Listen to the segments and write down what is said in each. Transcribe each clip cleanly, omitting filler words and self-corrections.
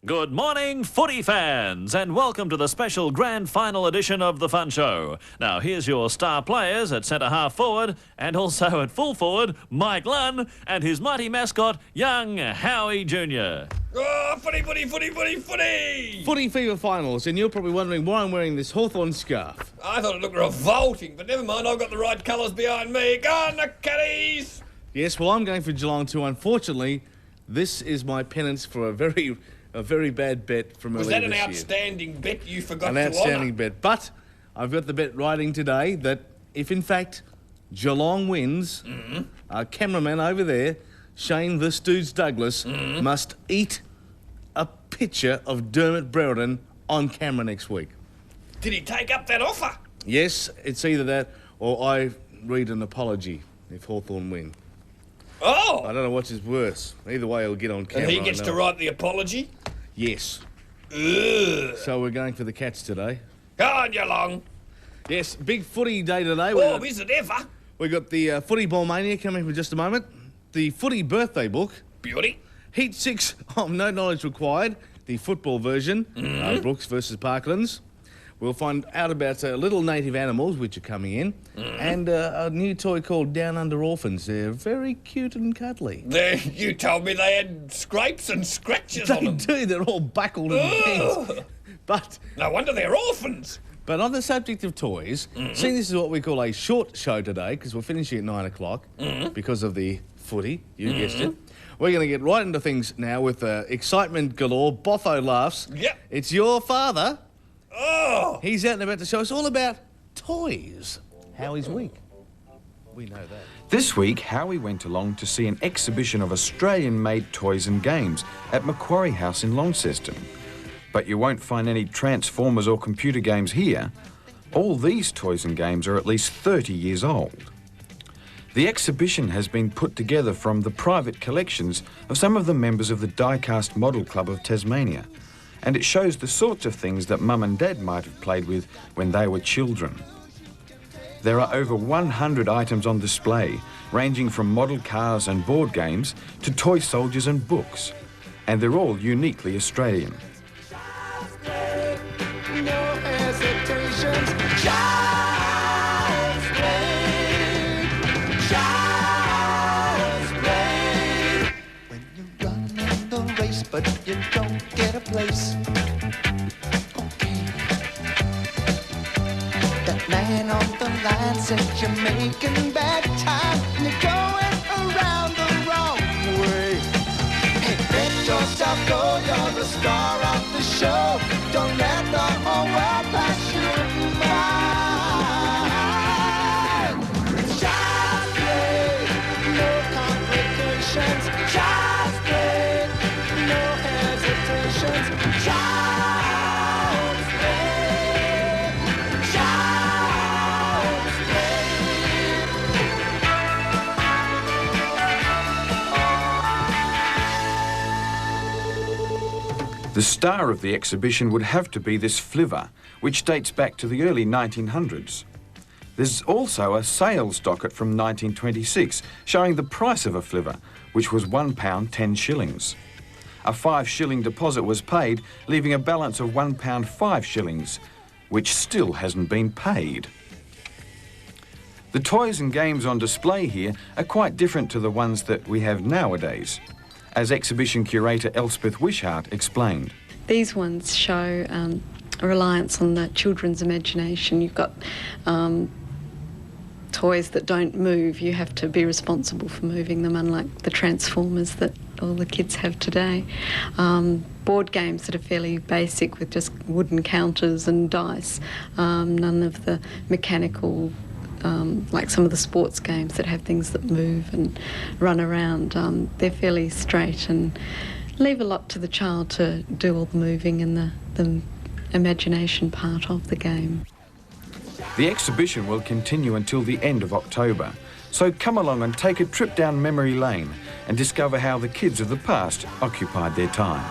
Good morning, footy fans, and welcome to the special grand final edition of The Fun Show. Now, here's your star players at centre-half forward and also at full forward, Mike Lunn, and his mighty mascot, young Howie Jr. Oh, footy, footy, footy, footy, footy! Footy Fever finals, and you're probably wondering why I'm wearing this Hawthorn scarf. I thought it looked revolting, but never mind, I've got the right colours behind me. Go on, the caddies! Yes, well, I'm going for Geelong too. Unfortunately, this is my penance for a very bad bet from earlier this year. Was that an outstanding bet you forgot to honour? An outstanding bet, but I've got the bet writing today that if in fact Geelong wins, our cameraman over there, Shane the Stooge Douglas, must eat a picture of Dermot Brereton on camera next week. Did he take up that offer? Yes, it's either that or I read an apology if Hawthorn win. Oh! I don't know which is worse. Either way, he'll get on camera. And he gets to write the apology? Yes. Ugh. So we're going for the Cats today. Go on, Geelong. Yes, big footy day today. Oh, is it ever? We got the Footy Ball Mania coming for just a moment. The Footy Birthday Book. Beauty. Heat 6 of No Knowledge Required, the football version, Brooks versus Parklands. We'll find out about little native animals which are coming in, and a new toy called Down Under Orphans. They're very cute and cuddly. You told me they had scrapes and scratches on them. They do, they're all buckled and things. But no wonder they're orphans. But on the subject of toys, seeing this is what we call a short show today, because we're finishing at 9 o'clock because of the footy, you guessed it. We're going to get right into things now with excitement galore, Botho laughs. Yep. It's your father. Oh! He's out and about to show us all about toys. Howie's week. We know that. This week, Howie went along to see an exhibition of Australian-made toys and games at Macquarie House in Launceston. But you won't find any Transformers or computer games here. All these toys and games are at least 30 years old. The exhibition has been put together from the private collections of some of the members of the Die-Cast Model Club of Tasmania, and it shows the sorts of things that Mum and Dad might have played with when they were children. There are over 100 items on display, ranging from model cars and board games to toy soldiers and books, and they're all uniquely Australian. But you don't get a place. Okay. That man on the line said you're making bad time and you're going around the wrong way. Hey, let yourself go, you're the star of the show. Don't let the whole world pass you by. Child's play, no complications. Child's play, no hesitations. Child's play, child's The star of the exhibition would have to be this flivver, which dates back to the early 1900s. There's also a sales docket from 1926 showing the price of a flivver, which was £1 10 shillings. A 5 shilling deposit was paid, leaving a balance of £1 5 shillings, which still hasn't been paid. The toys and games on display here are quite different to the ones that we have nowadays, as exhibition curator Elspeth Wishart explained. These ones show a reliance on the children's imagination. You've got toys that don't move. You have to be responsible for moving them, unlike the Transformers that all the kids have today. Board games that are fairly basic with just wooden counters and dice. None of the mechanical, like some of the sports games that have things that move and run around. They're fairly straight and leave a lot to the child to do all the moving and the imagination part of the game. The exhibition will continue until the end of October, so come along and take a trip down memory lane and discover how the kids of the past occupied their time.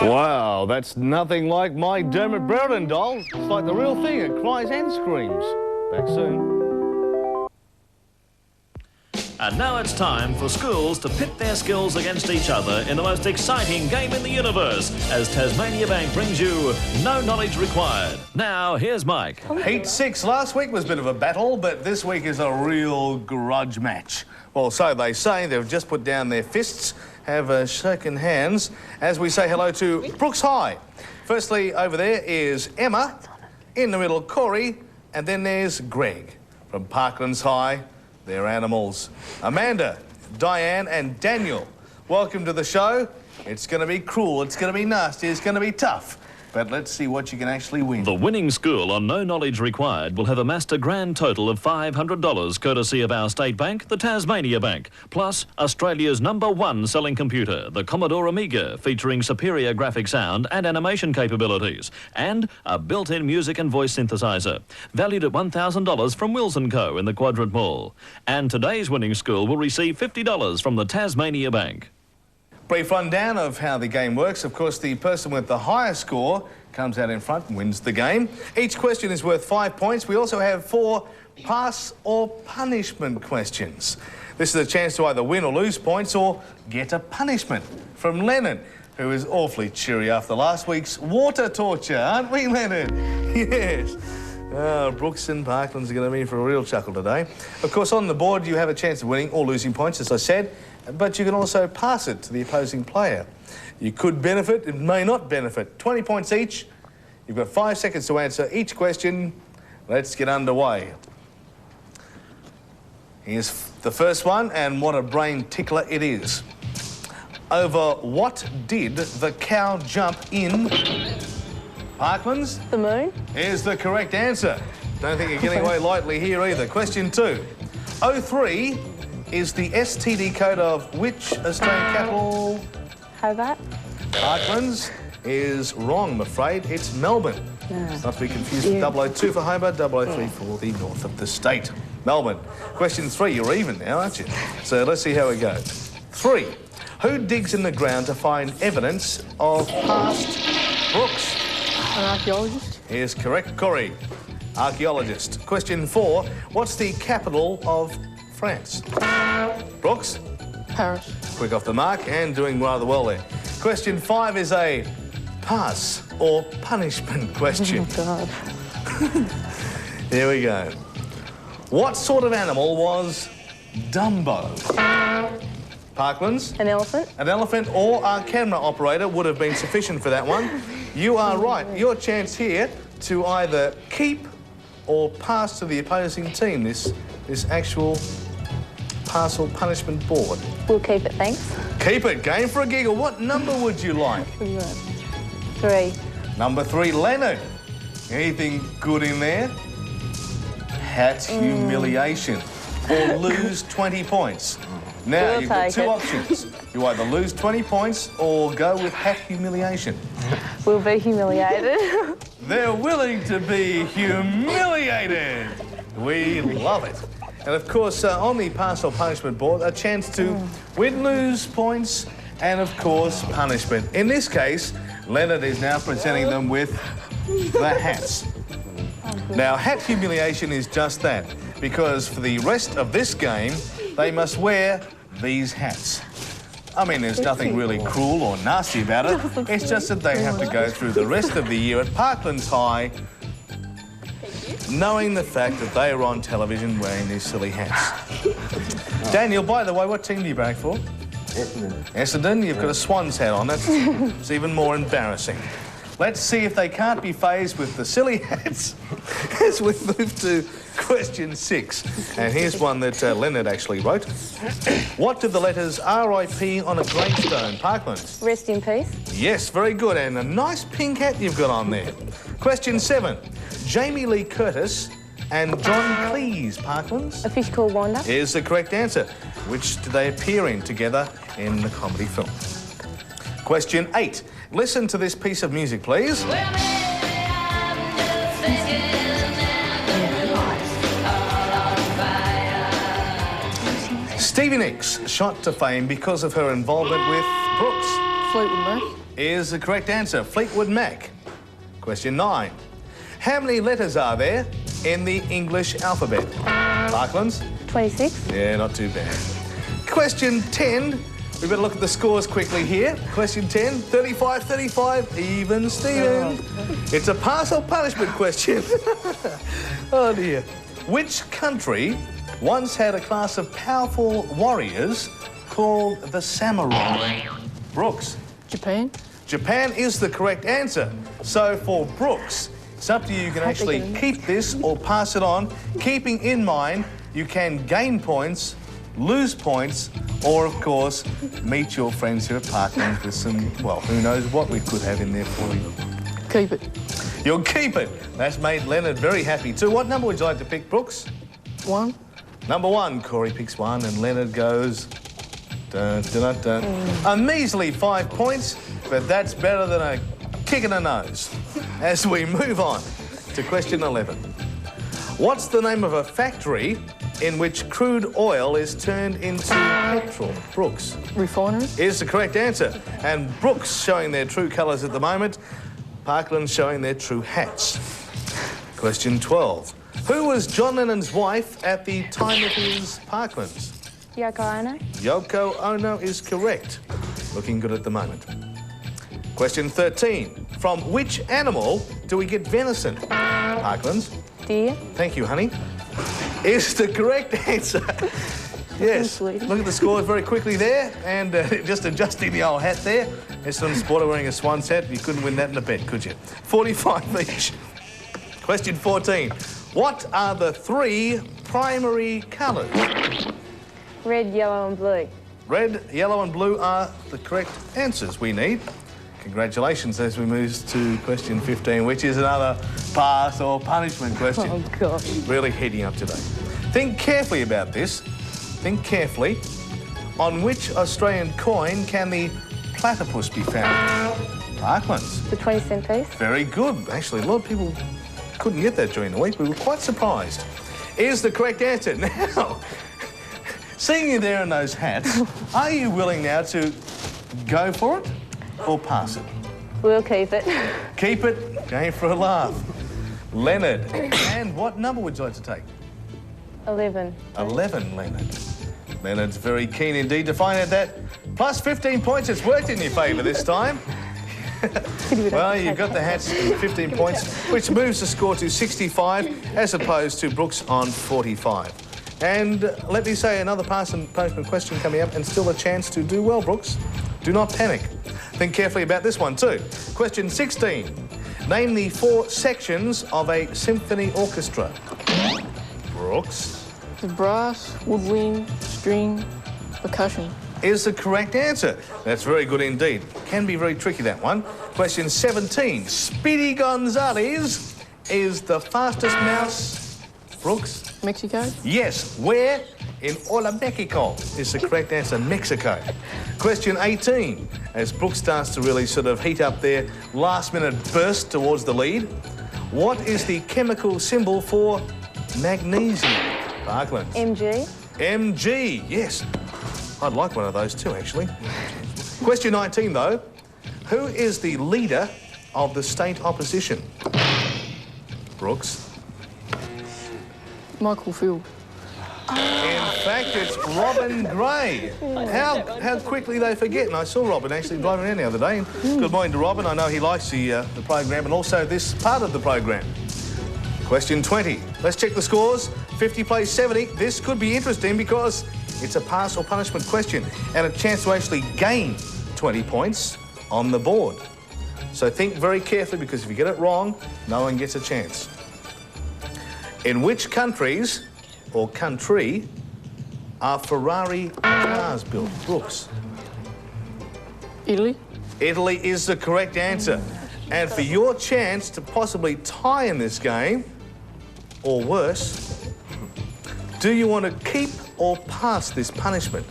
Wow, that's nothing like my Dermot Brereton doll. It's like the real thing. It cries and screams. Back soon. And now it's time for schools to pit their skills against each other in the most exciting game in the universe as Tasmania Bank brings you No Knowledge Required. Now, here's Mike. Heat 6 last week was a bit of a battle, but this week is a real grudge match. Well, so they say. They've just put down their fists, have shaken hands, as we say hello to Brooks High. Firstly, over there is Emma, in the middle, Corey, and then there's Greg. From Parklands High, they're animals. Amanda, Diane and Daniel, welcome to the show. It's going to be cruel, it's going to be nasty, it's going to be tough. But let's see what you can actually win. The winning school on No Knowledge Required will have amassed a grand total of $500 courtesy of our state bank, the Tasmania Bank, plus Australia's #1 selling computer, the Commodore Amiga, featuring superior graphic sound and animation capabilities, and a built-in music and voice synthesizer, valued at $1,000 from Wills & Co. in the Quadrant Mall. And today's winning school will receive $50 from the Tasmania Bank. Brief rundown of how the game works. Of course, the person with the highest score comes out in front and wins the game. Each question is worth 5 points. We also have 4 pass or punishment questions. This is a chance to either win or lose points or get a punishment from Leonard, who is awfully cheery after last week's water torture, aren't we, Leonard? Yes. Brooks and Parklands are going to be in for a real chuckle today. Of course, on the board, you have a chance of winning or losing points, as I said, but you can also pass it to the opposing player. You could benefit, it may not benefit. 20 points each. You've got 5 seconds to answer each question. Let's get underway. Here's the first one, and what a brain tickler it is. Over what did the cow jump in? Parklands? The moon. Here's the correct answer. Don't think you're getting away lightly here either. Question 2. 03 is the STD code of which Australian capital? Hobart. Parklands is wrong, I'm afraid. It's Melbourne. Not to be confused with 002 for Hobart, 003 for the north of the state. Melbourne. Question 3, you're even now, aren't you? So let's see how we go. 3. Who digs in the ground to find evidence of past Brooks? An archaeologist. Here's correct, Corey. Archaeologist. Question 4. What's the capital of France? Brooks? Paris. Quick off the mark and doing rather well there. Question 5 is a pass or punishment question. Oh, God. Here we go. What sort of animal was Dumbo? Parklands? An elephant. An elephant or our camera operator would have been sufficient for that one. You are right. Your chance here to either keep or pass to the opposing team this actual pass or punishment board. We'll keep it, thanks. Keep it. Game for a giggle. What number would you like? 3. Number 3, Leonard. Anything good in there? Hat humiliation. Or lose 20 points. Now, We'll you've got take 2 it. options. You either lose 20 points or go with hat humiliation. We'll be humiliated. They're willing to be humiliated. We love it. And of course, on the pass or punishment board, a chance to win, lose points, and of course, punishment. In this case, Leonard is now presenting them with the hats. Now, hat humiliation is just that, because for the rest of this game, they must wear these hats. I mean, there's nothing really cruel or nasty about it. It's just that they have to go through the rest of the year at Parklands High knowing the fact that they are on television wearing these silly hats. Daniel, by the way, what team do you back for? Essendon. Essendon, you've got a Swans hat on. It's even more embarrassing. Let's see if they can't be phased with the silly hats as we move to question 6. And here's one that Leonard actually wrote. What do the letters RIP on a gravestone? Parklands? Rest in peace. Yes, very good. And a nice pink hat you've got on there. Question 7. Jamie Lee Curtis and John Cleese, Parklands? A fish called Wanda. Is the correct answer. Which do they appear in together in the comedy film? Question 8. Listen to this piece of music, please. Stevie Nicks, shot to fame because of her involvement with Brooks. Fleetwood Mac. Is the correct answer. Fleetwood Mac. Question 9. How many letters are there in the English alphabet? Parklands? 26. Yeah, not too bad. Question 10. We better look at the scores quickly here. Question 10, 35-35, even Steven. It's a pass or punishment question. Oh dear. Which country once had a class of powerful warriors called the samurai? Brooks. Japan. Japan is the correct answer. So for Brooks, it's up to you. You can actually keep this or pass it on, keeping in mind you can gain points, lose points, or, of course, meet your friends here at Parkland with some, well, who knows what we could have in there for you. Keep it. You'll keep it. That's made Leonard very happy too. What number would you like to pick, Brooks? 1. Number 1. Corey picks 1 and Leonard goes... Dun, dun, dun, dun. A measly 5 points, but that's better than a kick in the nose. As we move on to question 11. What's the name of a factory in which crude oil is turned into petrol? Brooks. Refinery. Is the correct answer. And Brooks showing their true colours at the moment. Parkland showing their true hats. Question 12. Who was John Lennon's wife at the time of his Parklands? Yoko Ono. Yoko Ono is correct. Looking good at the moment. Question 13. From which animal do we get venison? Parklands. Deer. Thank you, honey. Is the correct answer. Yes. Sweetie. Look at the scores very quickly there, and just adjusting the old hat there. Essendon Sporter wearing a Swans hat. You couldn't win that in a bet, could you? 45 each. Question 14. What are the 3 primary colours? Red, yellow and blue. Red, yellow and blue are the correct answers we need. Congratulations as we move to question 15, which is another pass or punishment question. Oh, God. Really heating up today. Think carefully about this. Think carefully. On which Australian coin can the platypus be found? Parklands. The 20-cent piece. Very good. Actually, a lot of people couldn't get that during the week. We were quite surprised. Is the correct answer. Now, seeing you there in those hats, are you willing now to go for it or pass it? We'll keep it. Keep it. Going for a laugh. Leonard. And what number would you like to take? 11. 11, Leonard. Leonard's very keen indeed to find out that plus 15 points. It's worked in your favour this time. Well, you've got the hats, 15 points, which moves the score to 65 as opposed to Brooks on 45. And let me say, another pass and punishment question coming up and still a chance to do well, Brooks. Do not panic. Think carefully about this one too. Question 16. Name the 4 sections of a symphony orchestra. Brooks. The brass, woodwind, string, percussion. Is the correct answer. That's very good indeed. Can be very tricky, that one. Question 17. Speedy Gonzales is the fastest mouse. Brooks? Mexico. Yes. Where? In Hola Mexico is the correct answer. Mexico. Question 18. As Brooks starts to really sort of heat up their last-minute burst towards the lead. What is the chemical symbol for magnesium? Parklands. MG. MG, yes. I'd like one of those too, actually. Question 19, though. Who is the leader of the state opposition? Brooks. Michael Field. In fact, it's Robin Gray. How quickly they forget. And I saw Robin actually driving around the other day. Good morning to Robin. I know he likes the program and also this part of the program. Question 20. Let's check the scores. 50 plays 70. This could be interesting because it's a pass or punishment question and a chance to actually gain 20 points on the board. So think very carefully because if you get it wrong, no one gets a chance. In which countries or country are Ferrari cars built? Brooks. Italy. Italy is the correct answer. And for your chance to possibly tie in this game, or worse, do you want to keep or pass this punishment?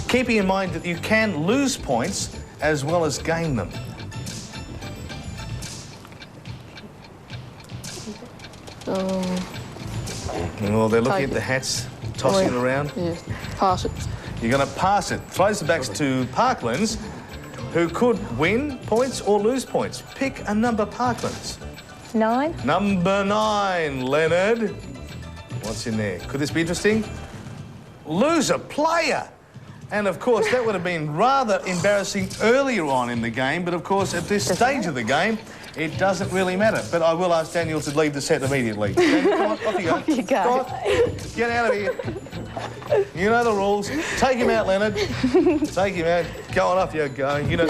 Keeping in mind that you can lose points as well as gain them. Well, they're looking at the hats, tossing it around. Yes, pass it. You're going to pass it. Throws it back to Parklands, who could win points or lose points. Pick a number, Parklands. 9. Number 9, Leonard. What's in there? Could this be interesting? lose a player. And, of course, that would have been rather embarrassing earlier on in the game, but, of course, at this stage of the game, it doesn't really matter. But I will ask Daniel to leave the set immediately. Daniel, come on, off you go. Off you go. Go on, get out of here. You know the rules. Take him out, Leonard. Take him out. Go on, off you go. You know...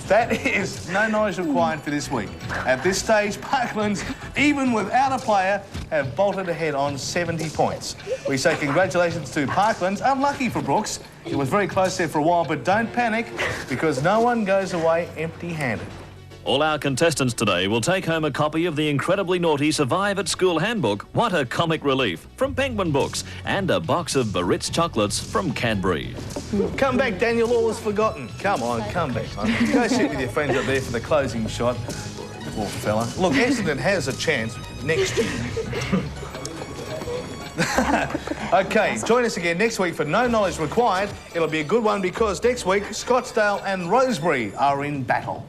That is no knowledge required for this week. At this stage, Parklands, even without a player, have bolted ahead on 70 points. We say congratulations to Parklands. Unlucky for Brooks. It was very close there for a while, but don't panic, because no one goes away empty-handed. All our contestants today will take home a copy of the incredibly naughty Survive at School handbook, What a Comic Relief, from Penguin Books, and a box of Baritz chocolates from Cadbury. Come back, Daniel, all is forgotten. Come on, come back. Go sit with your friends up there for the closing shot. Poor fella. Look, Essendon has a chance next year. OK, join us again next week for No Knowledge Required. It'll be a good one because next week, Scottsdale and Rosebery are in battle.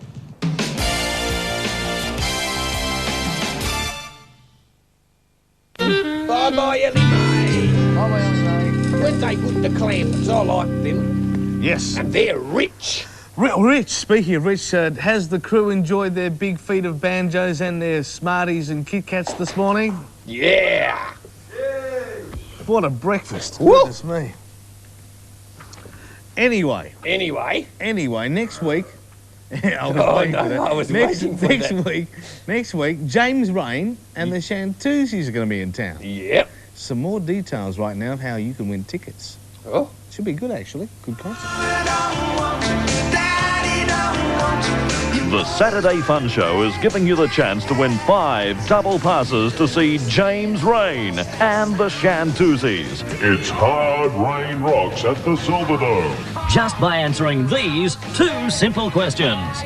Bye-bye, Ellie May. Bye-bye, Ellie. Weren't they good, the clams? I like them. Yes. And they're rich. Rich, speaking of Rich, has the crew enjoyed their big feet of banjos and their Smarties and Kit Kats this morning? Yeah. What a breakfast. Woo. Goodness me. Anyway, next week... I was waiting for that. Next week, James Rain and the Shantuzis are going to be in town. Yep. Some more details right now of how you can win tickets. Oh. Should be good, actually. Good concert. The Saturday Fun Show is giving you the chance to win 5 double passes to see James Rain and the Shantuzis. It's Hard Rain Rocks at the Silverdome. Just by answering these 2 simple questions.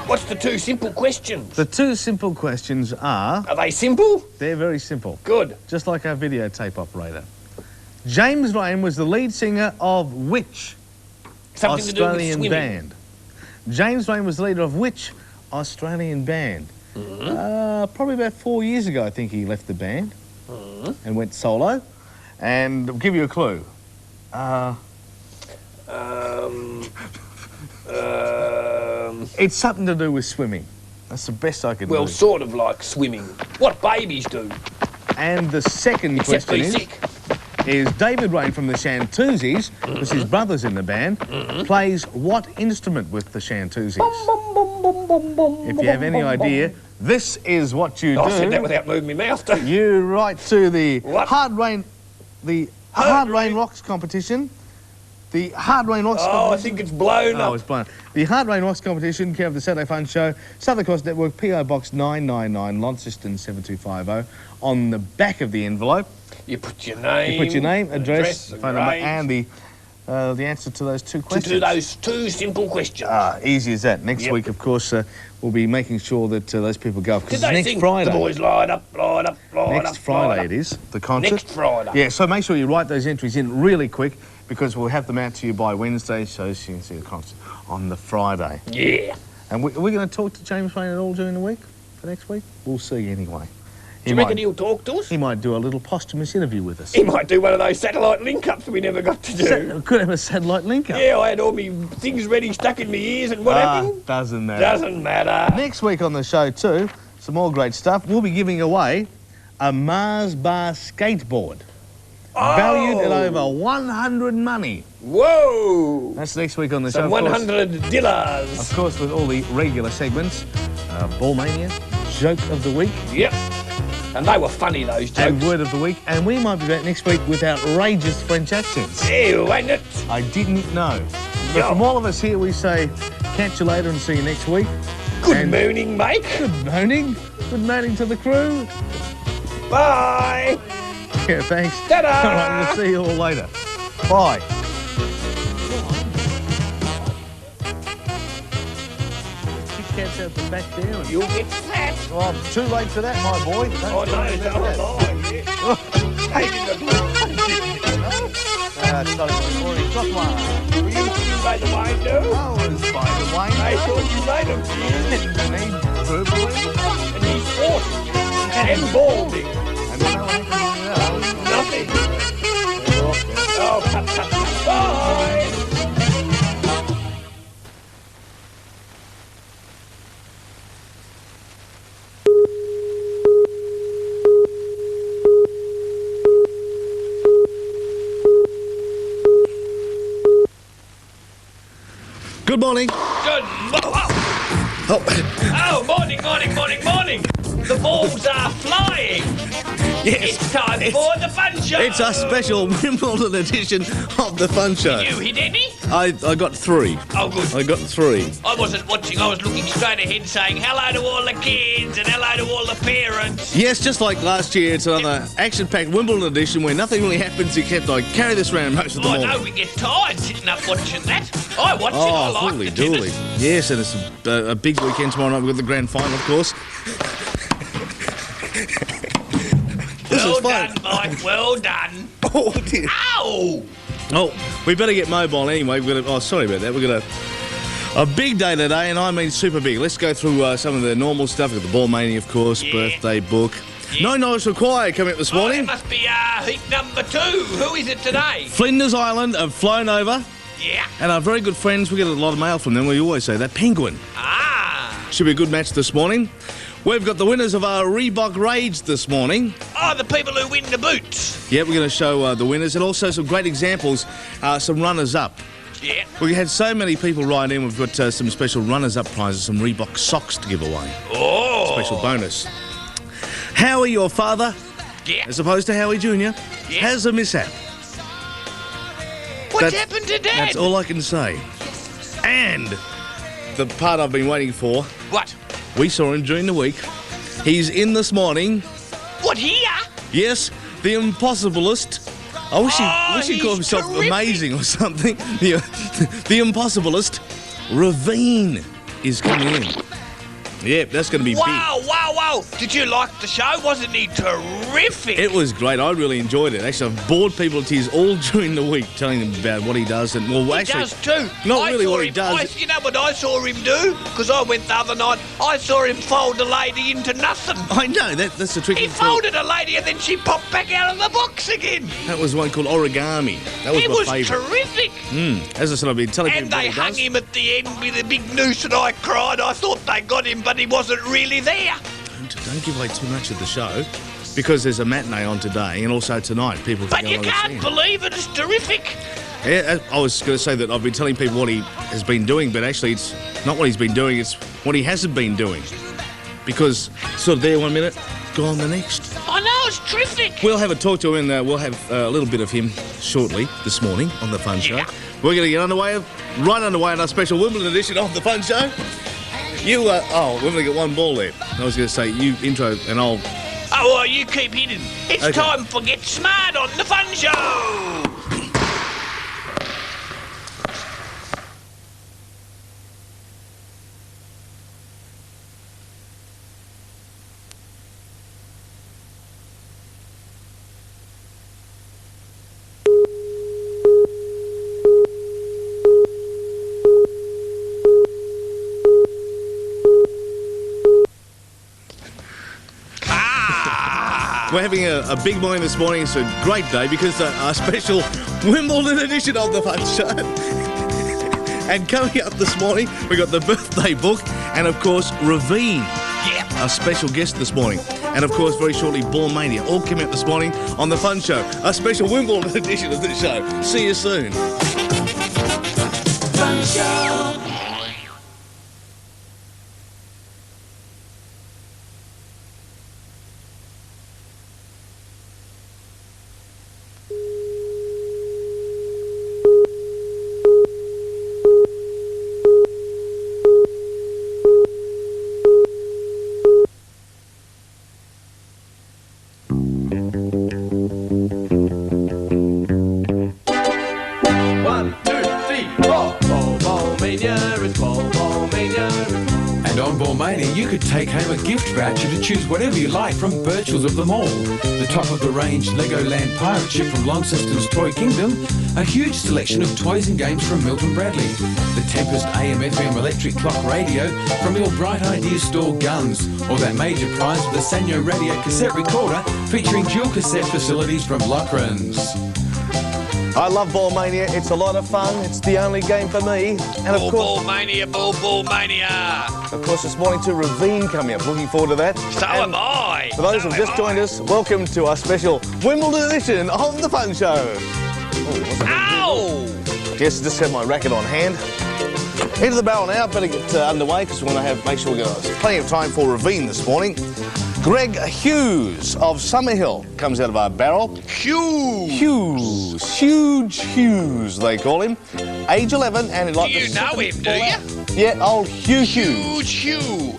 What's the 2 simple questions? The 2 simple questions are... Are they simple? They're very simple. Good. Just like our videotape operator. James Rain was the lead singer of which Something Australian to do with band? James Rain was the leader of which Australian band? Probably about 4 years ago, I think he left the band and went solo. And I'll give you a clue. It's something to do with swimming. That's the best I could do. Well, sort of like swimming. What babies do. And the second Except question be is... sick. Is David Rain from the Shantuzis, because his brother's in the band, plays what instrument with the Shantuzis? If you have any idea, this is what you do. I said that without moving my mouth. You write to the What? Hard Rain Rocks competition. The Hard Rain Rocks competition. I think it's blown up. Oh, it's blown up. The Hard Rain Rocks competition, care of the Saturday Fun Show, Southern Cross Network, PO Box 999, Launceston 7250. On the back of the envelope, you put your name. Address, phone number, and the answer to those 2 questions. To those 2 simple questions. Easy as that. Next week, of course, we'll be making sure that those people go. Because next Friday. The boys line up. Next Friday it is, the concert. Next Friday. Yeah, so make sure you write those entries in really quick because we'll have them out to you by Wednesday so you can see the concert on the Friday. Yeah. And we're going to talk to James Rain at all during the week for next week? We'll see anyway. Do you reckon he'll talk to us? He might do a little posthumous interview with us. He might do one of those satellite link-ups we never got to do. Could have a satellite link-up. Yeah, I had all my things ready, stuck in my ears, and what happened? Doesn't matter. Doesn't matter. Next week on the show, too, some more great stuff. We'll be giving away a Mars Bar skateboard. Valued at over 100 money. Whoa! That's next week on the show. Some 100 dollars. Of course, with all the regular segments. Ball Mania, Joke of the Week. Yep. And they were funny, those jokes. And Word of the Week. And we might be back next week with outrageous French accents. Ew, ain't it? I didn't know. But from all of us here, we say, catch you later and see you next week. Good morning, mate. Good morning. Good morning to the crew. Bye. Yeah, thanks. Ta-da. All right, we'll see you all later. Bye. Kit Kat's out the back there. And... You'll get fat. Oh, too late for that, my boy. Oh, no, it's not. Oh, yeah. Taking the blood. starting with orange clockwise. Were you by the wine, though? I was by the wine. I thought you made him for you. And he's 40 and balding. And then I went to Nothing. Oh, cut, cut, cut. Bye. Good morning. Good Oh, morning, morning, morning, morning. The balls are flying. Yes. It's time for the fun show. It's a special Wimbledon edition of the Fun Show. You hit any? I got 3. Oh, good. I got 3. I wasn't watching. I was looking straight ahead saying hello to all the kids and hello to all the parents. Yes, just like last year, it's another action-packed Wimbledon edition where nothing really happens except I carry this around most of the I morning. know we get tired sitting up watching that. I watch it. I like holy the dooly. tennis. Yes, and it's a big weekend tomorrow night. We've got the grand final, of course. This Well is fun. done, Mike. Well done. Oh, dear. Ow! Oh, we better get mobile anyway. Sorry about that. We've got a big day today, and I mean super big. Let's go through some of the normal stuff. We've got the Ball Mania, of course, birthday book. Yeah. No Knowledge Required coming up this Oh, morning. it must be heat number 2. Who is it today? Flinders Island have flown over, Yeah. and our very good friends, we get a lot of mail from them. We always say that. Penguin. Ah. Should be a good match this morning. We've got the winners of our Reebok Rage this morning. Oh, the people who win the boots. Yeah, we're going to show the winners and also some great examples, some runners-up. Yeah. We had so many people write in. We've got some special runners-up prizes, some Reebok socks to give away. Oh. Special bonus. Howie, your father, Yeah. as opposed to Howie Jr., has a mishap. What's happened to Dad? That's all I can say. And the part I've been waiting for, What? we saw him during the week. He's in this morning. What, here? Yes, the Impossibilist. I wish he called he's himself terrific. amazing or something. The Impossibilist, Ravine, is coming in. Yeah, that's going to be Wow, wow, wow. Did you like the show? Wasn't he terrific? big. It was great. I really enjoyed it. Actually, I've bored people to tears all during the week telling them about what he does. And well, He actually, does too. not I really saw what he him- does. You know what I saw him do? Because I went the other night. I saw him fold a lady into nothing. I know, that's the trick. He folded a lady and then she popped back out of the box again. That was one called origami. That was It my was favourite. terrific. As I said, I've been telling And people they what he hung does. him at the end with a big noose and I cried. I thought they got him, but he wasn't really there. Don't give away too much of the show, because there's a matinee on today and also tonight. People But can you go along and can't see him. believe it. It's terrific. Yeah, I was going to say that I've been telling people what he has been doing, but actually it's not what he's been doing, it's what he hasn't been doing. Because sort of there 1 minute, gone the next. I know, it's terrific. We'll have a talk to him and we'll have a little bit of him shortly this morning on The Fun Show. Yeah. We're going to get right underway in our special Wimbledon edition of The Fun Show. We're going to get one ball there. I was going to say, you intro and I'll... Oh, well, you keep hitting. It's Okay. time for Get Smart on The Fun Show. We're having a big morning this morning. It's a great day because our special Wimbledon edition of The Fun Show. And coming up this morning, we got the birthday book and, of course, Ravine, our special guest this morning. And, of course, very shortly, Ball Mania. All coming up this morning on The Fun Show, a special Wimbledon edition of the show. See you soon. Fun Show. And on Ballmania, you could take home a gift voucher to choose whatever you like from Birchall's of them all. The top-of-the-range Legoland pirate ship from Launceston's Toy Kingdom, A huge selection of toys and games from Milton Bradley. The Tempest AM/FM electric clock radio from your Bright Ideas store Guns. Or that major prize with the Sanyo radio cassette recorder featuring dual cassette facilities from Lochran's. I love Ball Mania. It's a lot of fun. It's the only game for me. And of course, Ball Mania, Ball Mania. of course, this morning to Ravine coming up. Looking forward to that. So am I. For those who've just joined us, welcome to our special Wimbledon edition of the Fun Show. Oh, what's that? Ow! Yes, just have my racket on hand. Into the barrel now. Better get underway because we want to make sure we got plenty of time for Ravine this morning. Greg Hughes of Summerhill comes out of our barrel. Huge Hughes, they call him. Age 11, and he'd like Do you to know him, do you? Yeah, old Hugh Hughes. Huge Hugh.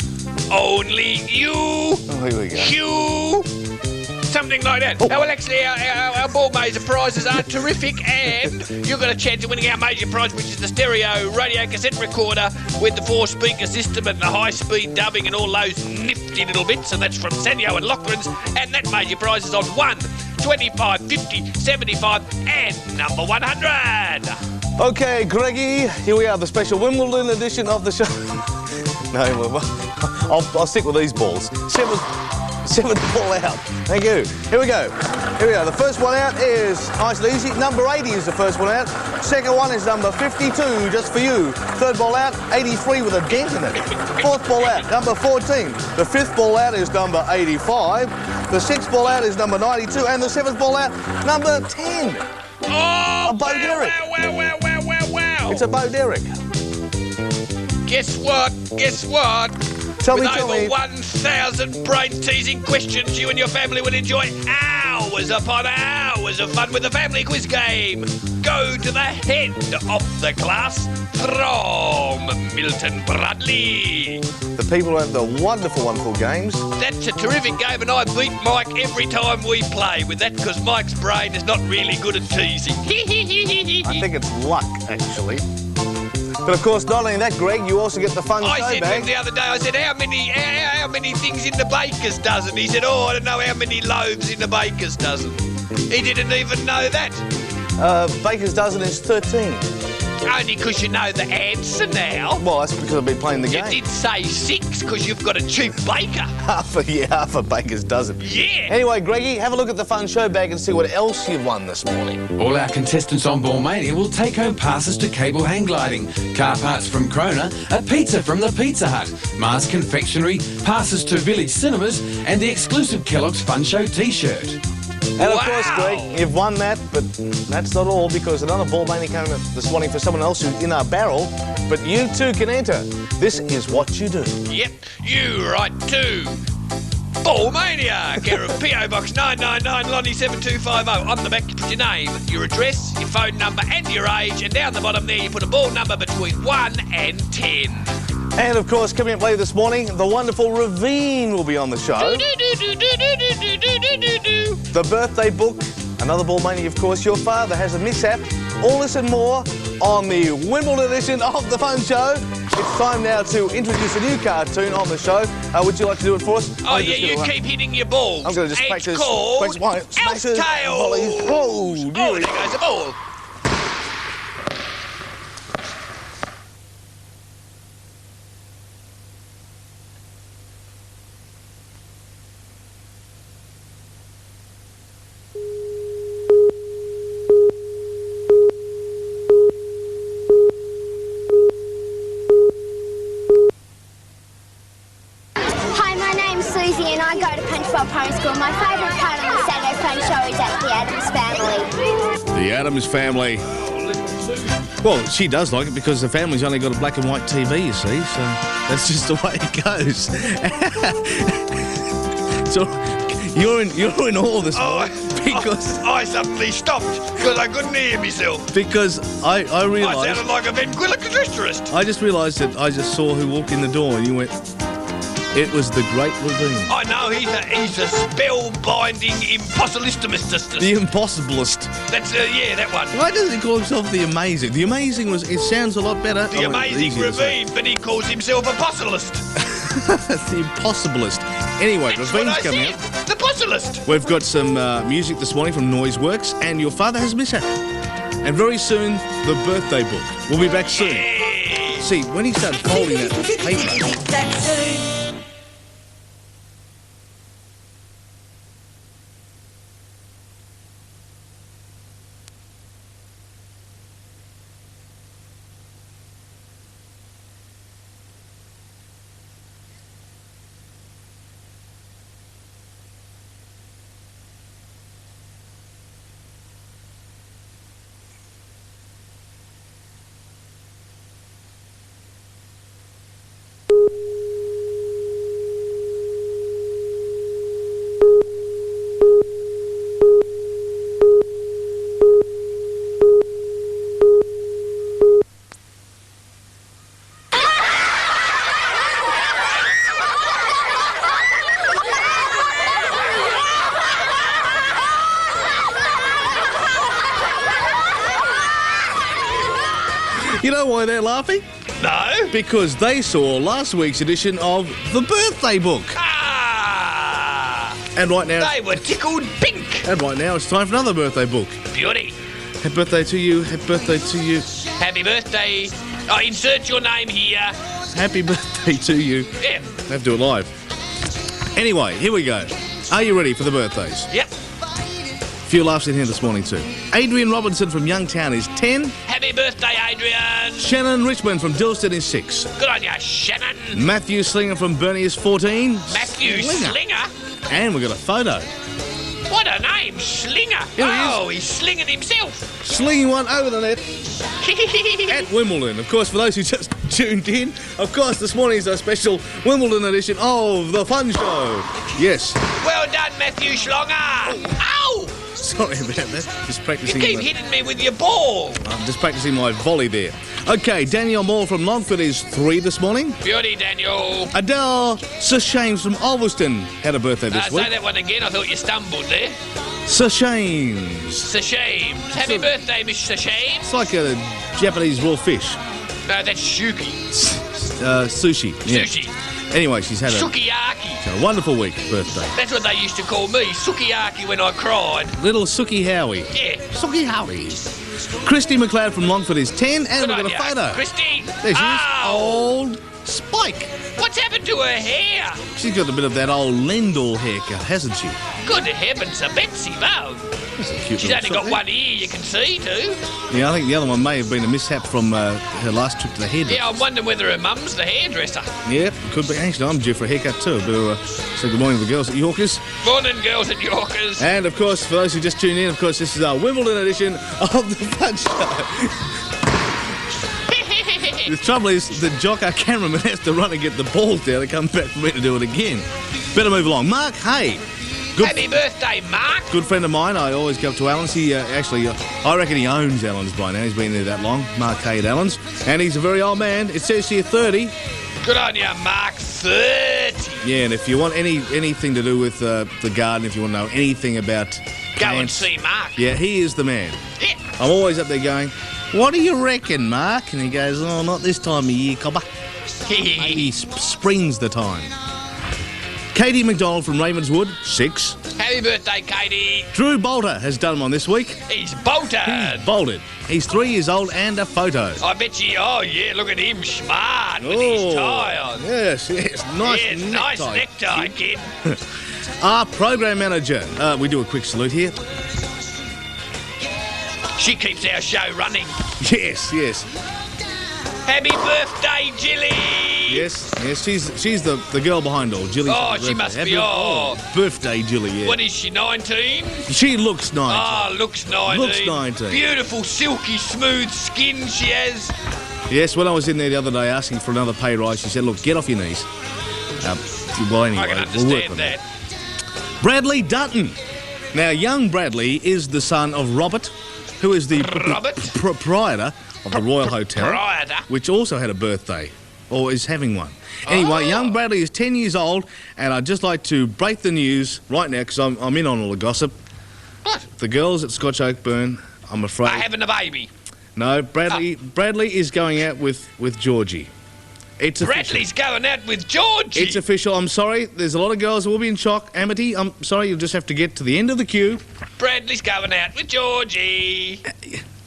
Only you. Oh, here we go. Hugh. Something like that. Oh, well, actually, our ball major prizes are terrific, and you've got a chance of winning our major prize, which is the stereo radio cassette recorder with the 4-speaker system and the high-speed dubbing and all those nifty little bits, and that's from Sanyo and Lochran's, and that major prize is on 1, 25, 50, 75, and number 100. Okay, Greggy, here we are, the special Wimbledon edition of the show. No, well, I'll stick with these balls. Seventh ball out. Thank you. Here we go. Here we go. The first one out is nice and easy. Number 80 is the first one out. Second one is number 52, just for you. Third ball out, 83 with a dent in it. Fourth ball out, number 14. The fifth ball out is number 85. The sixth ball out is number 92. And the seventh ball out, number 10. Oh, A Bo Derek. Wow. It's a Bo Derek. Guess what? Tell With me. over 1,000 brain-teasing questions, you and your family will enjoy hours upon hours of fun with the family quiz game. Go to the head of the class from Milton Bradley. The people have the wonderful games. That's a terrific game, and I beat Mike every time we play with that because Mike's brain is not really good at teasing. I think it's luck, actually. But of course, not only that, Greg, you also get the fun I show said to bag. him the other day, I said, how many things in the baker's dozen? He said, oh, I don't know how many loaves in the baker's dozen. He didn't even know that. Baker's dozen is 13. Only because you know the answer now. Well, that's because I've been playing the You game. did say 6 because you've got a cheap baker. Half a baker's dozen. Yeah. Anyway, Greggy, have a look at the fun show bag and see what else you've won this morning. All our contestants on Ball Mania will take home passes to cable hang gliding, car parts from Krona, a pizza from the Pizza Hut, Mars Confectionery, passes to Village Cinemas, and the exclusive Kellogg's Fun Show t-shirt. And of course, Greg, you've won that, but that's not all, because another Ball Mania came up this morning for someone else who's in our barrel, but you too can enter. This is what you do. Yep, you write to Ball Mania, care of P.O. Box 999, Lonnie 7250. On the back, you put your name, your address, your phone number, and your age, and down the bottom there, you put a ball number between 1 and 10. And of course, coming up later this morning, the wonderful Ravine will be on the show. The birthday book, another Ball Mania, of course. Your father has a mishap. All this and more on the Wimbledon edition of the Fun Show. It's time now to introduce a new cartoon on the show. Would you like to do it for us? Oh, yeah, you keep hitting your balls. I'm going to just practice. It's called Smashes, Elf-tail. volleys. Oh, Oh, there goes the ball. Hi, my name's Susie and I go to Punchbowl Primary School. My favourite part of the Saturday Fun Show is at the Addams Family. The Addams Family. Well, she does like it because the family's only got a black and white TV, you see, so that's just the way it goes. So you're in awe this morning because I suddenly stopped because I couldn't hear myself. Because I realised I sounded like a ventriloquist. I just realised that I just saw who walked in the door and you went, it was the Great Ravine. I know, he's a spellbinding impossibilist. The Impossibilist. That's, yeah, that one. Why does he call himself the Amazing? The Amazing it sounds a lot better. The Amazing Ravine, but he calls himself a possilist. The Impossibilist. Anyway, That's Ravine's what I coming said, up. the possilist. We've got some music this morning from Noiseworks, and your father has a mishap. And very soon, the birthday book. We'll be back soon. See, when he started folding that paper... You know why they're laughing? No. Because they saw last week's edition of the birthday book. Ah! And right now... They were tickled pink. And right now it's time for another birthday book. Beauty. Happy birthday to you. Happy birthday to you. Happy birthday. Oh, insert your name here. Happy birthday to you. Yeah. I have to do it live. Anyway, here we go. Are you ready for the birthdays? Yep. Few laughs in here this morning too. Adrian Robinson from Youngtown is 10. Happy birthday, Adrian. Shannon Richmond from Dilston is 6. Good on you, Shannon. Matthew Slinger from Burnie is 14. Matthew Slinger? And we've got a photo. What a name, Slinger. Here he Oh, he's slinging himself. Slinging one over the net at Wimbledon. Of course, for those who just tuned in, of course, this morning is a special Wimbledon edition of The Fun Show. Yes. Well done, Matthew Schlonger. Ow! Sorry about that. Just practicing. You keep hitting me with your ball. I'm just practicing my volley there. Okay, Danielle Moore from Longford is 3 this morning. Beauty, Daniel. Adele Sashames from Ulverston had a birthday this week. Say that one again. I thought you stumbled there. Sashames. Sashames. Happy birthday, Miss Sashames. It's like a Japanese raw fish. No, that's shuki. Sushi. Yeah. Sushi. Anyway, she's had Sukiyaki. a wonderful week birthday. That's what they used to call me, Sukiyaki, when I cried. Little Suki Howie. Yeah. Suki Howie. Christy McLeod from Longford is 10, and we've got a photo. Christy. There she is. Old Spike. What's happened to her hair? She's got a bit of that old Lendl haircut, hasn't she? Good heavens, a Betsy Bo. That's a cute She's little only shot got there. one ear you can see, too. Yeah, I think the other one may have been a mishap from her last trip to the hairdresser. Yeah, I'm wondering whether her mum's the hairdresser. Yeah, could be. Actually, I'm due for a haircut too. Better say good morning to the girls at Yorkers. Morning, girls at Yorkers. And, of course, for those who just tuned in, of course, this is our Wimbledon edition of The Fun Show. The trouble is, the jock, our cameraman, has to run and get the ball down and come back for me to do it again. Better move along. Mark, hey. Happy birthday, Mark. Good friend of mine. I always go up to Allen's. He I reckon he owns Allen's by now. He's been there that long. Mark Hay at Allen's. And he's a very old man. It says here 30. Good on you, Mark. 30. Yeah, and if you want anything to do with the garden, if you want to know anything about Go and plants, see Mark. yeah, he is the man. Yeah. I'm always up there going, what do you reckon, Mark? And he goes, oh, not this time of year, cobber. He springs the time. Katie McDonald from Ravenswood, 6. Happy birthday, Katie. Drew Bolter has done one this week. He's bolted. He's bolted. He's 3 years old and a photo. I bet you, oh yeah, look at him, smart with his tie on. Yes, nice Yes, necktie. nice necktie, kid. Our program manager, we do a quick salute here. She keeps our show running. Yes. Happy birthday, Jilly. Yes, she's the girl behind all. Jilly. Oh, she must be, birthday, Jilly, yeah. What is she, 19? She looks 19. Oh, looks 19. Looks 19. Beautiful, silky, smooth skin she has. Yes, when I was in there the other day asking for another pay rise, she said, look, get off your knees. Well, anyway, I can we'll work understand on that. Bradley Dutton. Now, young Bradley is the son of Robert, who is the proprietor of the Royal Hotel, which also had a birthday, or is having one. Anyway, young Bradley is 10 years old, and I'd just like to break the news right now, because I'm in on all the gossip. What? The girls at Scotch Oakburn, I'm afraid... Are having a baby. No, Bradley is going out with Georgie. It's Bradley's going out with Georgie. It's official. I'm sorry. There's a lot of girls who will be in shock. Amity, I'm sorry. You'll just have to get to the end of the queue. Bradley's going out with Georgie.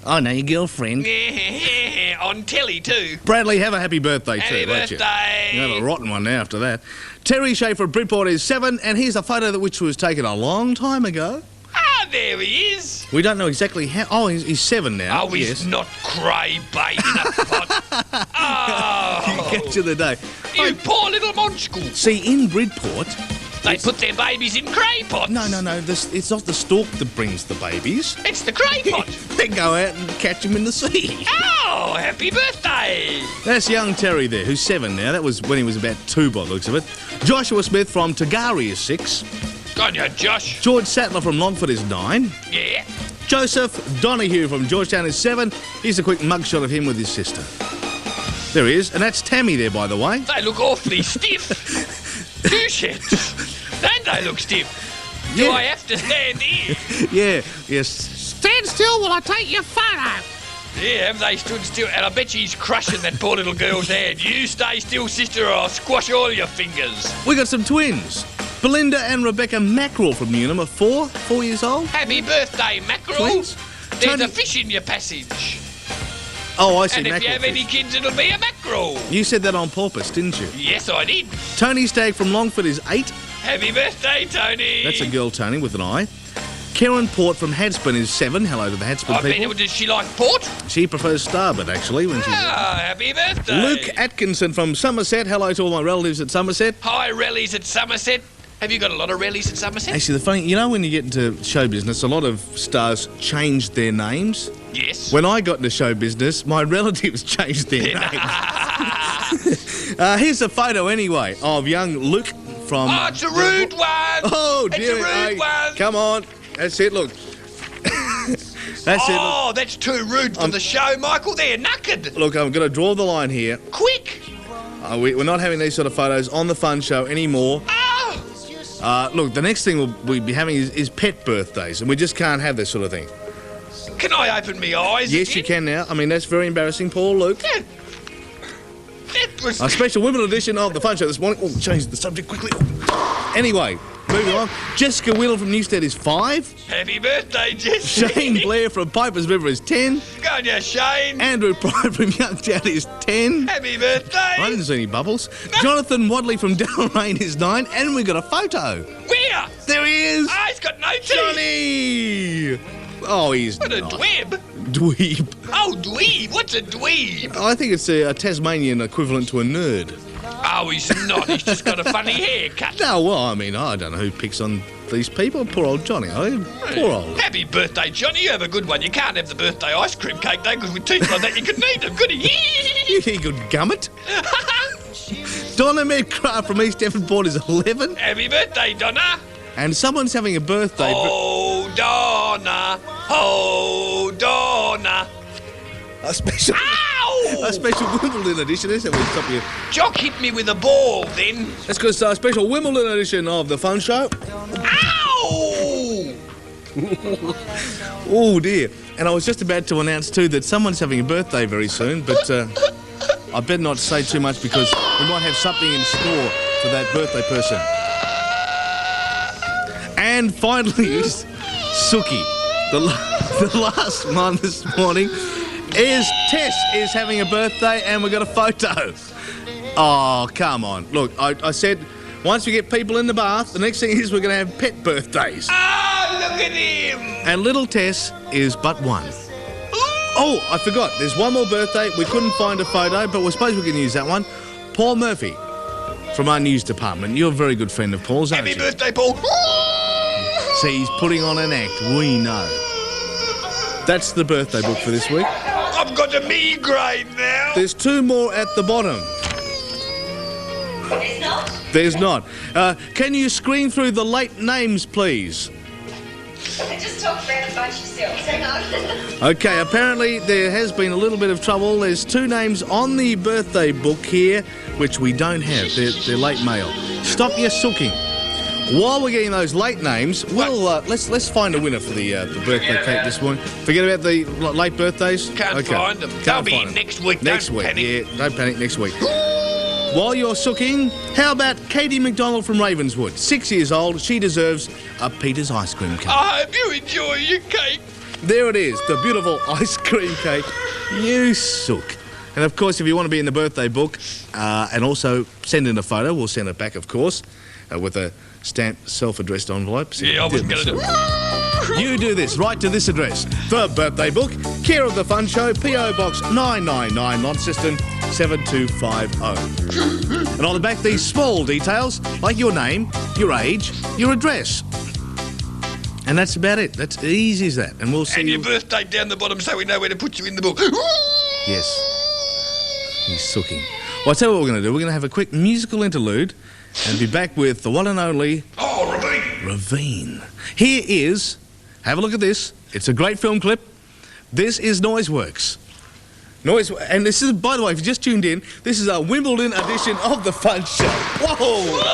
I know your girlfriend. On telly too. Bradley, have a happy birthday Happy too, won't you? birthday. You have a rotten one now after that. Terry Schaefer of Bridport is 7, and here's a photo that which was taken a long time ago. Ah, there he is. We don't know exactly how... Oh, he's 7 now. Oh, he's yes. not cray bait in a pot. Oh. Catch of the day. You poor little monschel. See, in Bridport... They put their babies in cray pots. No. It's not the stork that brings the babies. It's the cray pot. They go out and catch them in the sea. Oh, happy birthday. That's young Terry there, who's 7 now. That was when he was about 2 by the looks of it. Joshua Smith from Tagari is 6. Go on, you Josh. George Sattler from Longford is 9. Yeah. Joseph Donahue from Georgetown is 7. Here's a quick mugshot of him with his sister. There he is, and that's Tammy there, by the way. They look awfully stiff. Do shit. Don't they look stiff? Do I have to stand here? Yes. Stand still while I take your photo. Yeah, have they stood still? And I bet she's crushing that poor little girl's hand. You stay still, sister, or I'll squash all your fingers. We got some twins. Belinda and Rebecca Mackerel from Newnham are 4 years old. Happy birthday, Mackerel. Twins. There's Tony- a fish in your passage. Oh, I see, And if you have mackerel any fish. kids, it'll be a mackerel. You said that on purpose, didn't you? Yes, I did. Tony Stagg from Longford is 8. Happy birthday, Tony. That's a girl, Tony, with an I. Karen Port from Hadspin is 7. Hello to the Hadspin I people. bet, does she like port? She prefers starboard, actually, when she's... Ah, happy birthday. Luke Atkinson from Somerset. Hello to all my relatives at Somerset. Hi, rallies at Somerset. Have you got a lot of rallies at Somerset? Actually, the funny... You know when you get into show business, a lot of stars change their names? Yes. When I got into show business, my relatives changed their names. Here's a photo, anyway, of young Luke from... Oh, it's a rude one. Oh, dear. It's a rude one. Come on. That's it, look. That's it. Oh, that's too rude for the show, Michael. They're knackered. Look, I'm going to draw the line here. Quick. We're not having these sort of photos on the Fun Show anymore. Oh. Look, the next thing we'll be having is pet birthdays, and we just can't have this sort of thing. Can I open my eyes Yes, again? you can now. I mean, that's very embarrassing, Paul, Luke. Yeah. That was... A special Wimbledon edition of the Fun Show this morning. Oh, change the subject quickly. Anyway, moving on. Jessica Whelan from Newstead is 5. Happy birthday, Jesse. Shane Blair from Piper's River is 10. Go on, you Shane. Andrew Pryor from Youngtown is 10. Happy birthday. I didn't see any bubbles. Jonathan Wadley from Dalraine is 9. And we got a photo. Where? There he is. Ah, he's got no teeth. Johnny! Oh, he's What a not. dweeb. Dweeb. Oh, dweeb. What's a dweeb? I think it's a Tasmanian equivalent to a nerd. Oh, he's not. He's just got a funny haircut. No, well, I mean, I don't know who picks on these people. Poor old Johnny. Oh, poor old. Happy birthday, Johnny. You have a good one. You can't have the birthday ice cream cake, though, because with teeth like that, you can eat them. Goody. You good gummit. Donna Medcraft from East Devonport is 11. Happy birthday, Donna. And someone's having a birthday. Oh, Donna. Oh, Donna. A special... Ow! A special Wimbledon edition, isn't it? We'll stop you. Jock hit me with a ball, then. That's because a special Wimbledon edition of the Fun Show. Ow! Oh, dear. And I was just about to announce, too, that someone's having a birthday very soon, but I better not say too much because we might have something in store for that birthday person. And finally, Suki, the last one this morning, is Tess is having a birthday and we've got a photo. Oh, come on. Look, I said once we get people in the bath, the next thing is we're going to have pet birthdays. Ah, look at him! And little Tess is but 1. Oh, I forgot. There's one more birthday. We couldn't find a photo, but we suppose we can use that one. Paul Murphy from our news department. You're a very good friend of Paul's, aren't Happy you? birthday, Paul. See, he's putting on an act. We know. That's the birthday book for this week. I've got a migraine now. There's 2 more at the bottom. There's not? There's not. Can you screen through the late names, please? Just talk about it by yourself. Hang on. Okay, apparently there has been a little bit of trouble. There's 2 names on the birthday book here, which we don't have. They're late mail. Stop your sooking. While we're getting those late names, we'll let's find a winner for the birthday cake this morning. Forget about the late birthdays. Can't find them. They'll Can't be find them. next week. Next Don't week, panic. yeah. Don't panic. Next week. While you're sooking, how about Katie McDonald from Ravenswood? 6 years old. She deserves a Peter's ice cream cake. I hope you enjoy your cake. There it is, the beautiful ice cream cake. You sook. And of course, if you want to be in the birthday book and also send in a photo, we'll send it back, of course, with a stamped self-addressed envelope. Yeah, I wasn't going to do it. You do this, write to this address. The Birthday Book, care of The Fun Show, P.O. Box 999, Launceston 72550. And on the back, these small details, like your name, your age, your address. And that's about it. That's easy as that. And we'll see And your you... birthday down the bottom so we know where to put you in the book. Yes. He's sooking. Well, I'll tell you what we're going to do. We're going to have a quick musical interlude and be back with the one and only... Oh, Ravine. Ravine. Here is... Have a look at this. It's a great film clip. This is Noiseworks. And this is, by the way, if you just tuned in, this is a Wimbledon edition of The Fun Show. Whoa!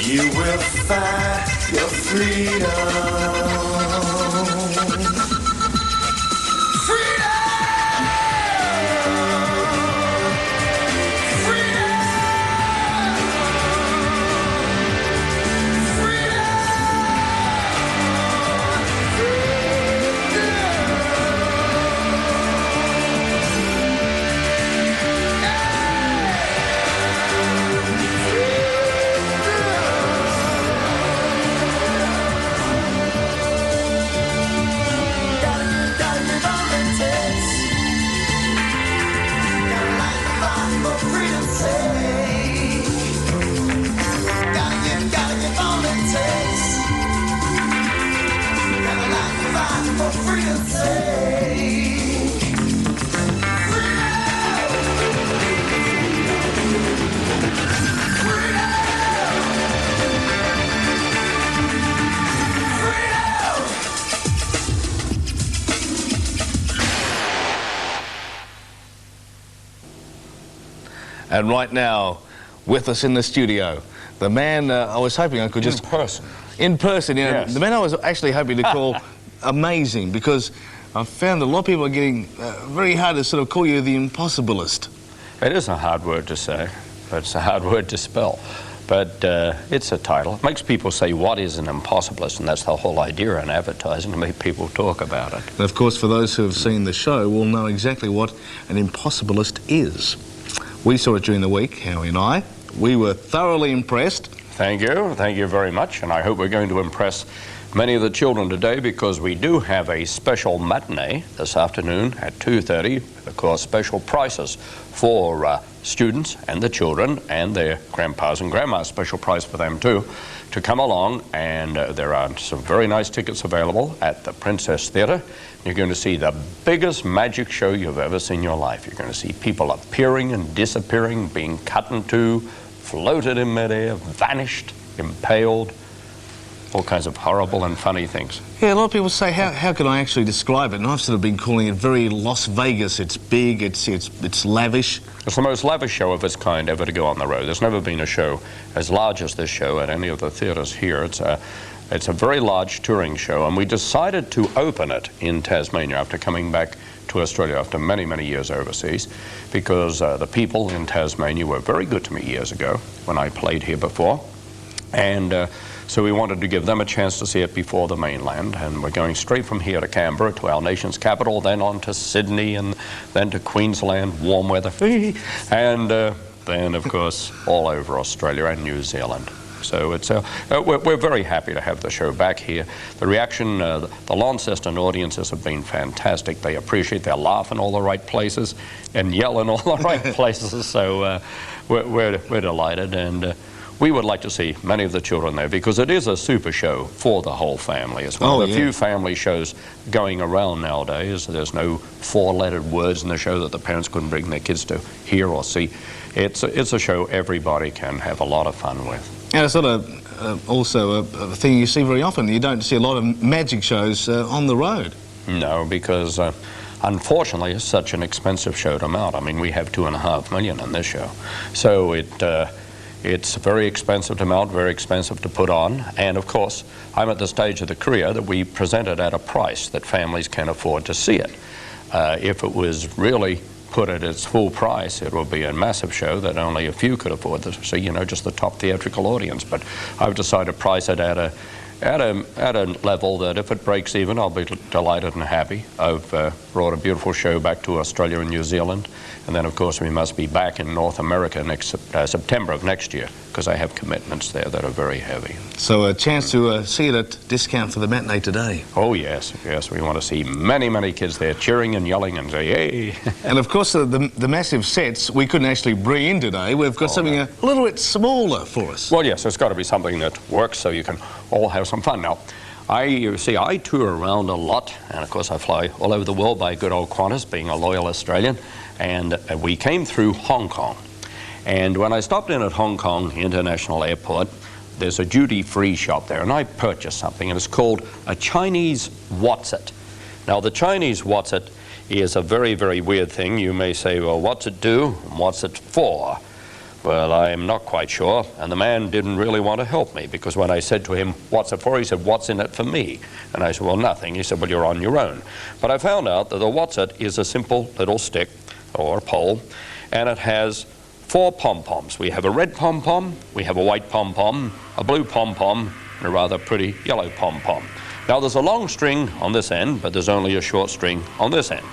You will find your freedom. And right now, with us in the studio, the man I was hoping I could just... In person, yeah. Yes. The man I was actually hoping to call amazing, because I've found a lot of people are getting very hard to sort of call you the impossibilist. It is a hard word to say, but it's a hard word to spell. But it's a title. It makes people say, what is an impossibilist? And that's the whole idea in advertising, to make people talk about it. And of course, for those who have seen the show, will know exactly what an impossibilist is. We saw it during the week, Howie and I. We were thoroughly impressed. Thank you very much, and I hope we're going to impress many of the children today, because we do have a special matinee this afternoon at 2:30, of course, special prices for students and the children and their grandpas and grandmas, special price for them too, to come along, and there are some very nice tickets available at the Princess Theatre. You're going to see the biggest magic show you've ever seen in your life. You're going to see people appearing and disappearing, being cut in two, floated in midair, vanished, impaled, all kinds of horrible and funny things. Yeah, a lot of people say, how can I actually describe it? And I've sort of been calling it very Las Vegas. It's big, it's lavish. It's the most lavish show of its kind ever to go on the road. There's never been a show as large as this show at any of the theatres here. It's a very large touring show, and we decided to open it in Tasmania after coming back to Australia after many, many years overseas, because the people in Tasmania were very good to me years ago when I played here before. And so we wanted to give them a chance to see it before the mainland, and we're going straight from here to Canberra, to our nation's capital, then on to Sydney, and then to Queensland, warm weather, and then, of course, all over Australia and New Zealand. So it's we're very happy to have the show back here. The reaction, the Launceston audiences have been fantastic. They appreciate, they laugh in all the right places and yell in all the right places. So we're delighted, and we would like to see many of the children there, because it is a super show for the whole family. It's one of the few family shows going around nowadays. There's no four-lettered words in the show that the parents couldn't bring their kids to hear or see. It's a show everybody can have a lot of fun with. And it's sort of also a thing you see very often. You don't see a lot of magic shows on the road. No, because unfortunately it's such an expensive show to mount. I mean, we have $2.5 million in this show. So it's very expensive to mount, very expensive to put on. And of course, I'm at the stage of the career that we present it at a price that families can afford to see it. If it was really put at its full price, it will be a massive show that only a few could afford to see, you know, just the top theatrical audience. But I've decided to price it at a level that if it breaks even, I'll be delighted and happy. I've brought a beautiful show back to Australia and New Zealand, and then of course we must be back in North America next September of next year, because I have commitments there that are very heavy. So a chance to see it at discount for the matinee today. Oh yes, we want to see many, many kids there cheering and yelling and say, hey! And of course the massive sets we couldn't actually bring in today. We've got something a little bit smaller for us. Well, yes, it's got to be something that works so you can all have some fun. Now, I tour around a lot, and of course I fly all over the world by good old Qantas, being a loyal Australian, and we came through Hong Kong. And when I stopped in at Hong Kong International Airport, there's a duty-free shop there, and I purchased something, and it's called a Chinese What's-It. Now, the Chinese What's-It is a very, very weird thing. You may say, well, what's it do and what's it for? Well, I'm not quite sure, and the man didn't really want to help me, because when I said to him, what's it for, he said, what's in it for me? And I said, well, nothing. He said, well, you're on your own. But I found out that the what's it is a simple little stick or pole, and it has 4 pom-poms. We have a red pom-pom, we have a white pom-pom, a blue pom-pom, and a rather pretty yellow pom-pom. Now, there's a long string on this end, but there's only a short string on this end.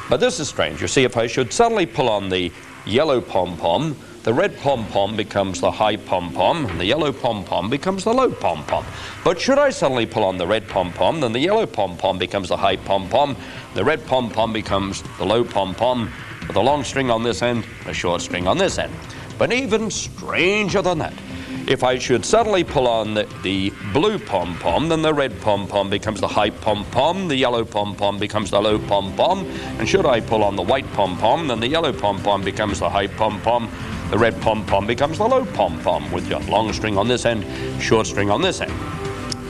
But this is strange. You see, if I should suddenly pull on the yellow pom-pom, the red pom-pom becomes the high pom-pom, and the yellow pom-pom becomes the low pom-pom. But should I suddenly pull on the red pom-pom, then the yellow pom-pom becomes the high pom-pom, the red pom-pom becomes the low pom-pom, with a long string on this end and a short string on this end. But even stranger than that, if I should suddenly pull on the blue pom-pom, then the red pom-pom becomes the high pom-pom, the yellow pom-pom becomes the low pom-pom, and should I pull on the white pom-pom, then the yellow pom-pom becomes the high pom-pom, the red pom-pom becomes the low pom-pom, with a long string on this end, short string on this end.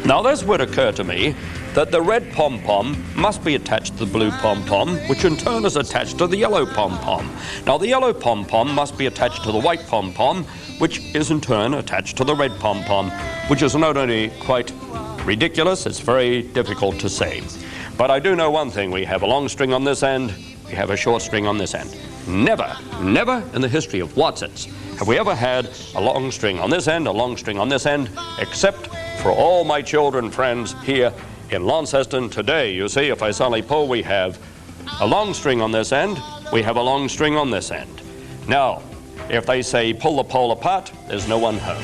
Now, this would occur to me that the red pom-pom must be attached to the blue pom-pom, which in turn is attached to the yellow pom-pom. Now, the yellow pom-pom must be attached to the white pom-pom, which is in turn attached to the red pom-pom, which is not only quite ridiculous, it's very difficult to say. But I do know one thing. We have a long string on this end, we have a short string on this end. Never, never in the history of What's-Its have we ever had a long string on this end, a long string on this end, except for all my children friends here in Launceston today. You see, if I suddenly pull, we have a long string on this end, we have a long string on this end. Now, if they say pull the pole apart, there's no one home.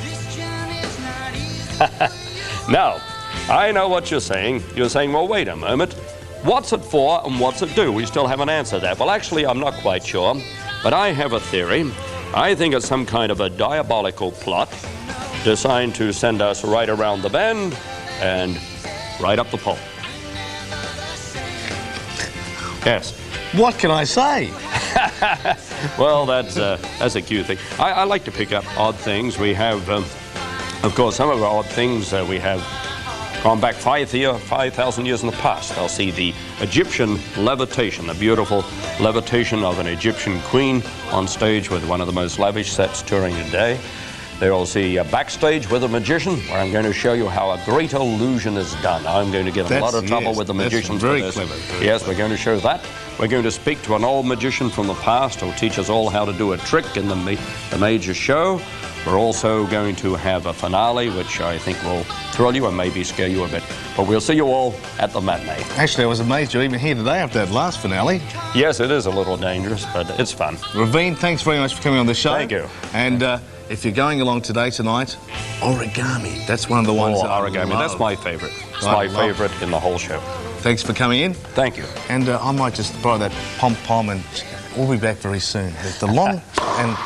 Now, I know what you're saying. You're saying, well, wait a moment. What's it for and what's it do? We still haven't answered that. Well, actually, I'm not quite sure, but I have a theory. I think it's some kind of a diabolical plot designed to send us right around the bend and right up the pole. Yes. What can I say? Well, that's a cute thing. I like to pick up odd things. We have, of course, some of our odd things we have gone back 5,000 years in the past. I'll see the Egyptian levitation, the beautiful levitation of an Egyptian queen on stage with one of the most lavish sets touring today. There you'll see Backstage with a Magician, where I'm going to show you how a great illusion is done. I'm going to get a lot of trouble with the magicians for this. Clever. Yes, we're going to show that. We're going to speak to an old magician from the past who'll teach us all how to do a trick in the major show. We're also going to have a finale, which I think will thrill you and maybe scare you a bit. But we'll see you all at the matinee. Actually, I was amazed you're even here today after that last finale. Yes, it is a little dangerous, but it's fun. Ravine, thanks very much for coming on the show. Thank you. And if you're going along tonight, origami. That's one of the ones that origami. That's my favourite. It's my favourite in the whole show. Thanks for coming in. Thank you. And I might just borrow that pom-pom and we'll be back very soon. With the long and...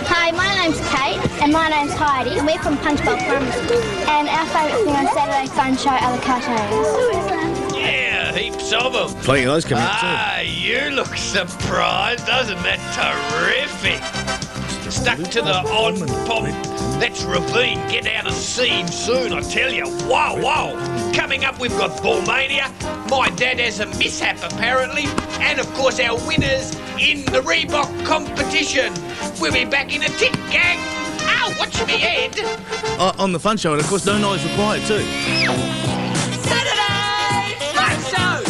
Hi, my name's Kate. And my name's Heidi. And we're from Punchbowl Primary School. And our favourite thing on Saturday Fun Show are the cartoons. Yeah, heaps of them. Plenty of those coming up too. Ah, you look surprised. Isn't that terrific? Stuck to the on pop. That's Ravine. Get out of the scene soon, I tell you. Wow, wow. Coming up, we've got Ballmania. My dad has a mishap, apparently. And, of course, our winners in the Reebok competition. We'll be back in a tick, gang. Ow, watch me head. On the Fun Show, and of course, no noise required too. Saturday Fun Show.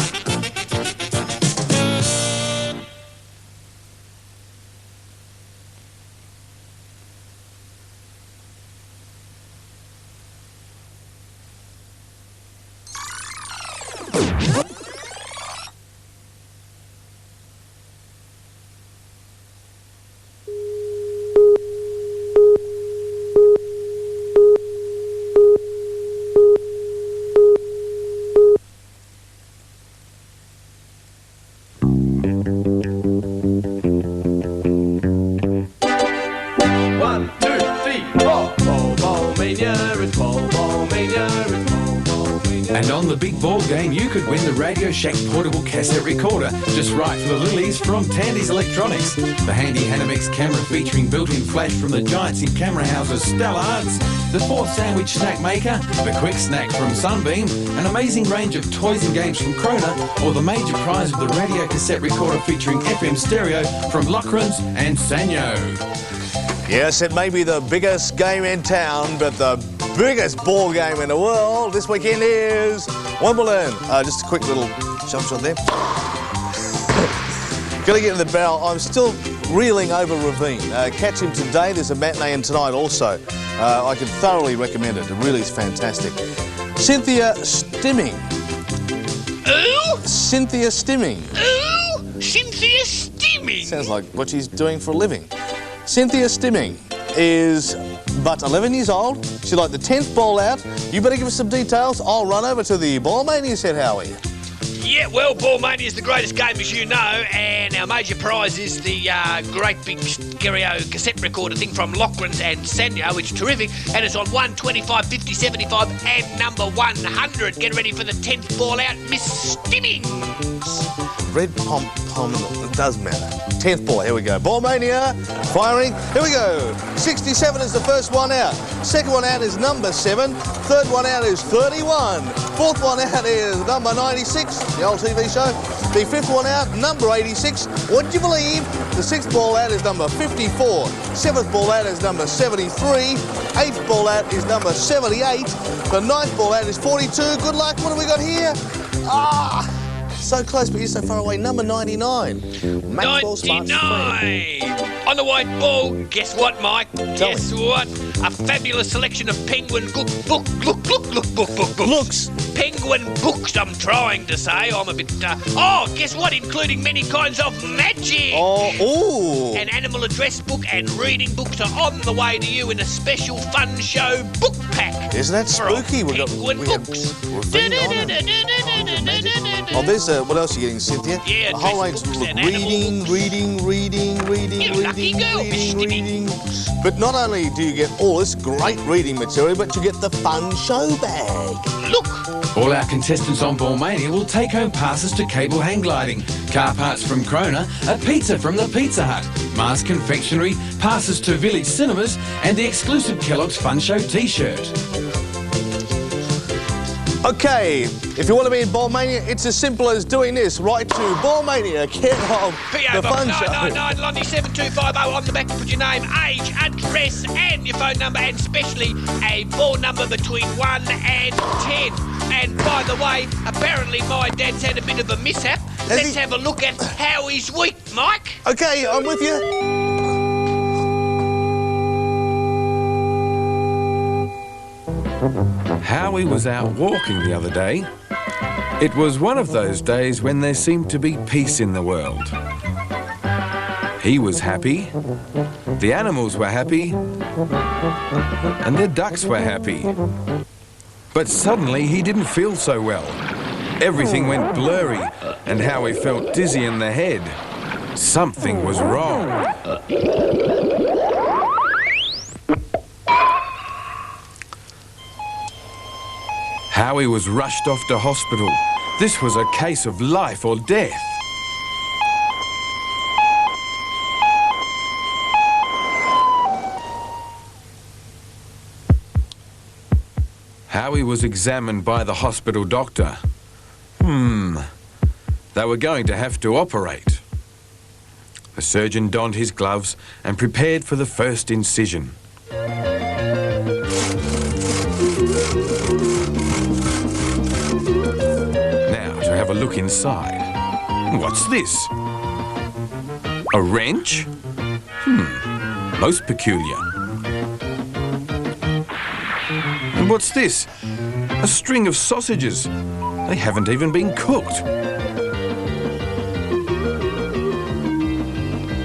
And on the big ball game, you could win the Radio Shack portable cassette recorder, just right for the lilies from Tandy's Electronics. The handy Hanamix camera featuring built-in flash from the giants in camera houses Stella Arts, the fourth sandwich snack maker, the quick snack from Sunbeam, an amazing range of toys and games from Krona, or the major prize of the radio cassette recorder featuring FM stereo from Lochran's and Sanyo. Yes, it may be the biggest game in town, but the biggest ball game in the world this weekend is Wimbledon. Just a quick little jump shot there. Gotta get in the barrel. I'm still reeling over Ravine. Catch him today. There's a matinee in tonight also. I can thoroughly recommend it. It really is fantastic. Cynthia Stimming. Ooh? Cynthia Stimming. Ooh? Cynthia Stimming? Sounds like what she's doing for a living. Cynthia Stimming is but 11 years old. She's like the 10th ball out. You better give us some details. I'll run over to the Ballmania, said Howie. Yeah, well, Ballmania is the greatest game, as you know, and our major prize is the great big stereo cassette recorder thing from Lochran's and Sanyo, which is terrific, and it's on 1, 25, 50, 75 and number 100. Get ready for the 10th ball out, Miss Stimmings. Red pom-pom, it does matter. 10th ball, here we go. Ballmania, firing, here we go. 67 is the first one out. Second one out is number 7. Third one out is 31. Fourth one out is number 96, the old TV show. The fifth one out, number 86. Would you believe? The sixth ball out is number 54. Seventh ball out is number 73. Eighth ball out is number 78. The ninth ball out is 42. Good luck, what have we got here? so close, but you're so far away. Number 99. Maxwell Smart's friend. 99! On the white ball, guess what, Mike? Guess what? A fabulous selection of penguin Looks. Penguin books, I'm trying to say. I'm a bit... guess what? Including many kinds of magic. Ooh. An animal address book and reading books are on the way to you in a special fun show book pack. Isn't that spooky? We have books. Oh, there's what else are you getting, Cynthia? Yeah, a whole range books of and animal reading. But not only do you get all this great reading material, but you get the fun show bag. Look! All our contestants on Ballmania will take home passes to cable hang gliding, car parts from Krona, a pizza from the Pizza Hut, Mars Confectionery, passes to Village Cinemas, and the exclusive Kellogg's Fun Show t-shirt. Okay, if you want to be in Ballmania, it's as simple as doing this. Write to Ballmania, get on PO the Fun Box Show. 999 London 7250 on the back. Put your name, age, address, and your phone number, and especially a ball number between 1 and 10. And by the way, apparently my dad's had a bit of a mishap. Let's have a look at Howie's week, Mike. Okay, I'm with you. Howie was out walking the other day. It was one of those days when there seemed to be peace in the world. He was happy, the animals were happy, and the ducks were happy. But suddenly he didn't feel so well. Everything went blurry, and Howie felt dizzy in the head. Something was wrong. Howie was rushed off to hospital. This was a case of life or death. Howie was examined by the hospital doctor. They were going to have to operate. The surgeon donned his gloves and prepared for the first incision. Have a look inside. What's this? A wrench? Most peculiar. And what's this? A string of sausages. They haven't even been cooked.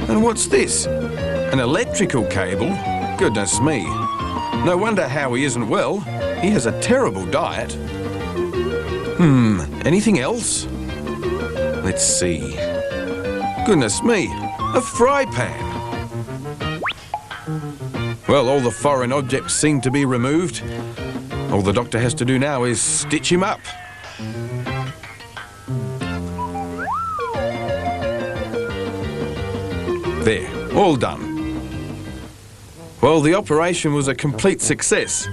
And what's this? An electrical cable? Goodness me. No wonder Howie isn't well. He has a terrible diet. Anything else? Let's see. Goodness me, a fry pan. Well, all the foreign objects seem to be removed. All the doctor has to do now is stitch him up. There, all done. Well, the operation was a complete success.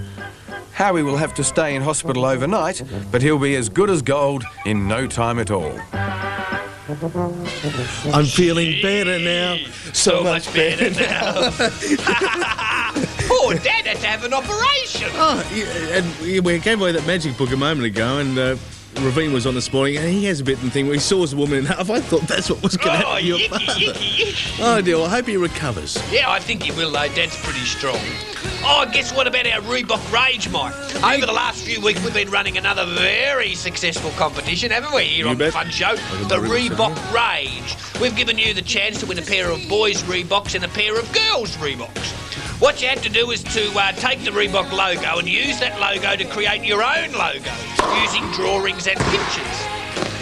Howie will have to stay in hospital overnight, but he'll be as good as gold in no time at all. I'm feeling better now. So much better now. Poor Dad had to have an operation. And we gave away that magic book a moment ago, and Ravine was on this morning, and he has a bit of thing where he saws a woman in half. I thought that's what was going to happen to your father. Oh, dear. Well, I hope he recovers. Yeah, I think he will, though. Dad's pretty strong. Oh, guess what about our Reebok Rage, Mike? Over the last few weeks, we've been running another very successful competition, haven't we, here on the Fun Show? The Reebok Rage. We've given you the chance to win a pair of boys' Reeboks and a pair of girls' Reeboks. What you had to do is to take the Reebok logo and use that logo to create your own logos using drawings and pictures.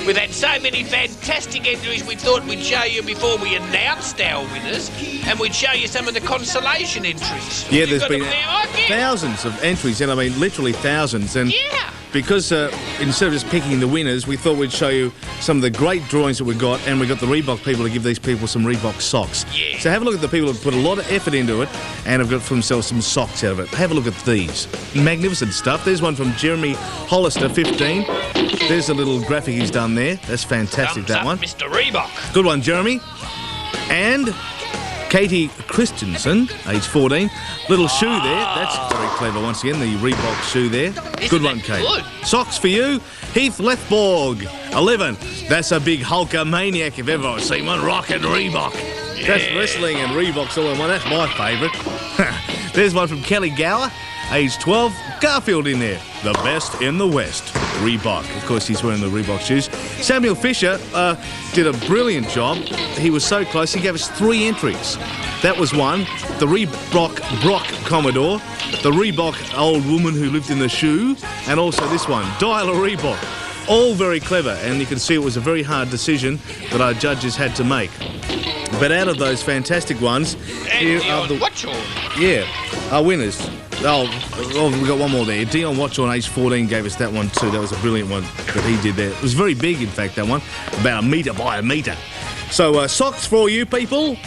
We've had so many fantastic entries we thought we'd show you before we announced our winners, and we'd show you some of the consolation entries. Yeah, there's been thousands of entries, and I mean literally thousands. And because instead of just picking the winners, we thought we'd show you some of the great drawings that we got, and we got the Reebok people to give these people some Reebok socks. Yeah. So have a look at the people who've put a lot of effort into it, and have got for themselves some socks out of it. Have a look at these. Magnificent stuff. There's one from Jeremy Hollister, 15. There's a little graphic he's done there. That's fantastic, that one. Mr. Reebok. Good one, Jeremy. And Katie Christensen, age 14. Little shoe there. That's very clever once again, the Reebok shoe there. Good one, Kate. Good. Socks for you. Heath Lethborg, 11. That's a big Hulkamaniac if ever I've seen one. Rockin' Reebok. Yeah. That's wrestling and Reebok's all in one. That's my favourite. There's one from Kelly Gower, age 12. Garfield in there. The best in the West. Reebok. Of course, he's wearing the Reebok shoes. Samuel Fisher did a brilliant job. He was so close. He gave us 3 entries. That was one. The Reebok Brock Commodore. The Reebok old woman who lived in the shoe. And also this one, Dial-A Reebok. All very clever. And you can see it was a very hard decision that our judges had to make. But out of those fantastic ones, here are the... Yeah, our winners. Oh, we've got one more there. Dion Watchorn, age 14, gave us that one too. That was a brilliant one that he did there. It was very big, in fact, that one. About 1 metre by 1 metre. So, socks for you people.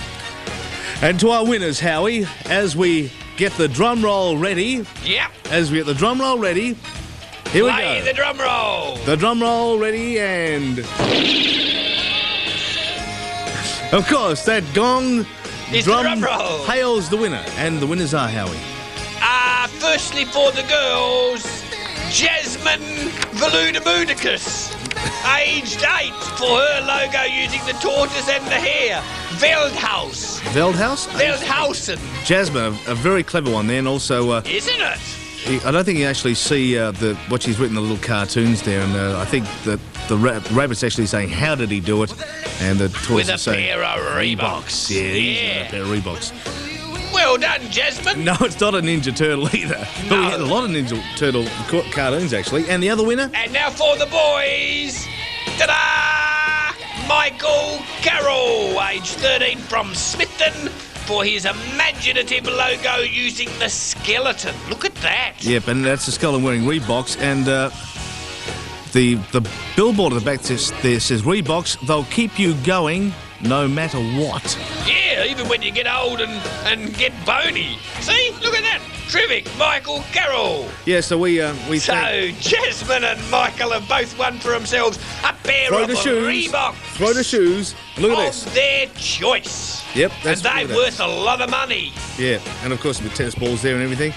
And to our winners, Howie, as we get the drum roll ready. Yep. As we get the drum roll ready, here we go. Play the drum roll. The drum roll ready and... Of course, that gong drum roll hails the winner. And the winners are, Howie. Firstly for the girls, Jasmine Voludamudicus, aged 8, for her logo using the tortoise and the hare. Veldhaus. Veldhaus? Veldhausen. Jasmine, a very clever one there, and also... Isn't it? I don't think you actually see what she's written, the little cartoons there, and I think that the rabbit's actually saying, how did he do it? And the tortoise is saying... With a pair of Reeboks. Yeah, a pair of Reeboks. Well done, Jasmine. No, it's not a Ninja Turtle either. But we had a lot of Ninja Turtle cartoons, actually. And the other winner? And now for the boys. Ta-da! Michael Carroll, age 13, from Smithton, for his imaginative logo using the skeleton. Look at that. Yep, and that's the skeleton wearing Reeboks. And the billboard at the back there says, Reeboks, they'll keep you going no matter what. Yeah, even when you get old and get bony. See? Look at that. Terrific. Michael Carroll. Yeah, so we So, Jasmine and Michael have both won for themselves a pair of Reeboks. Throw the shoes. Look at this. Of their choice. Yep, that's and they're worth a lot of money. Yeah, and of course with tennis balls there and everything.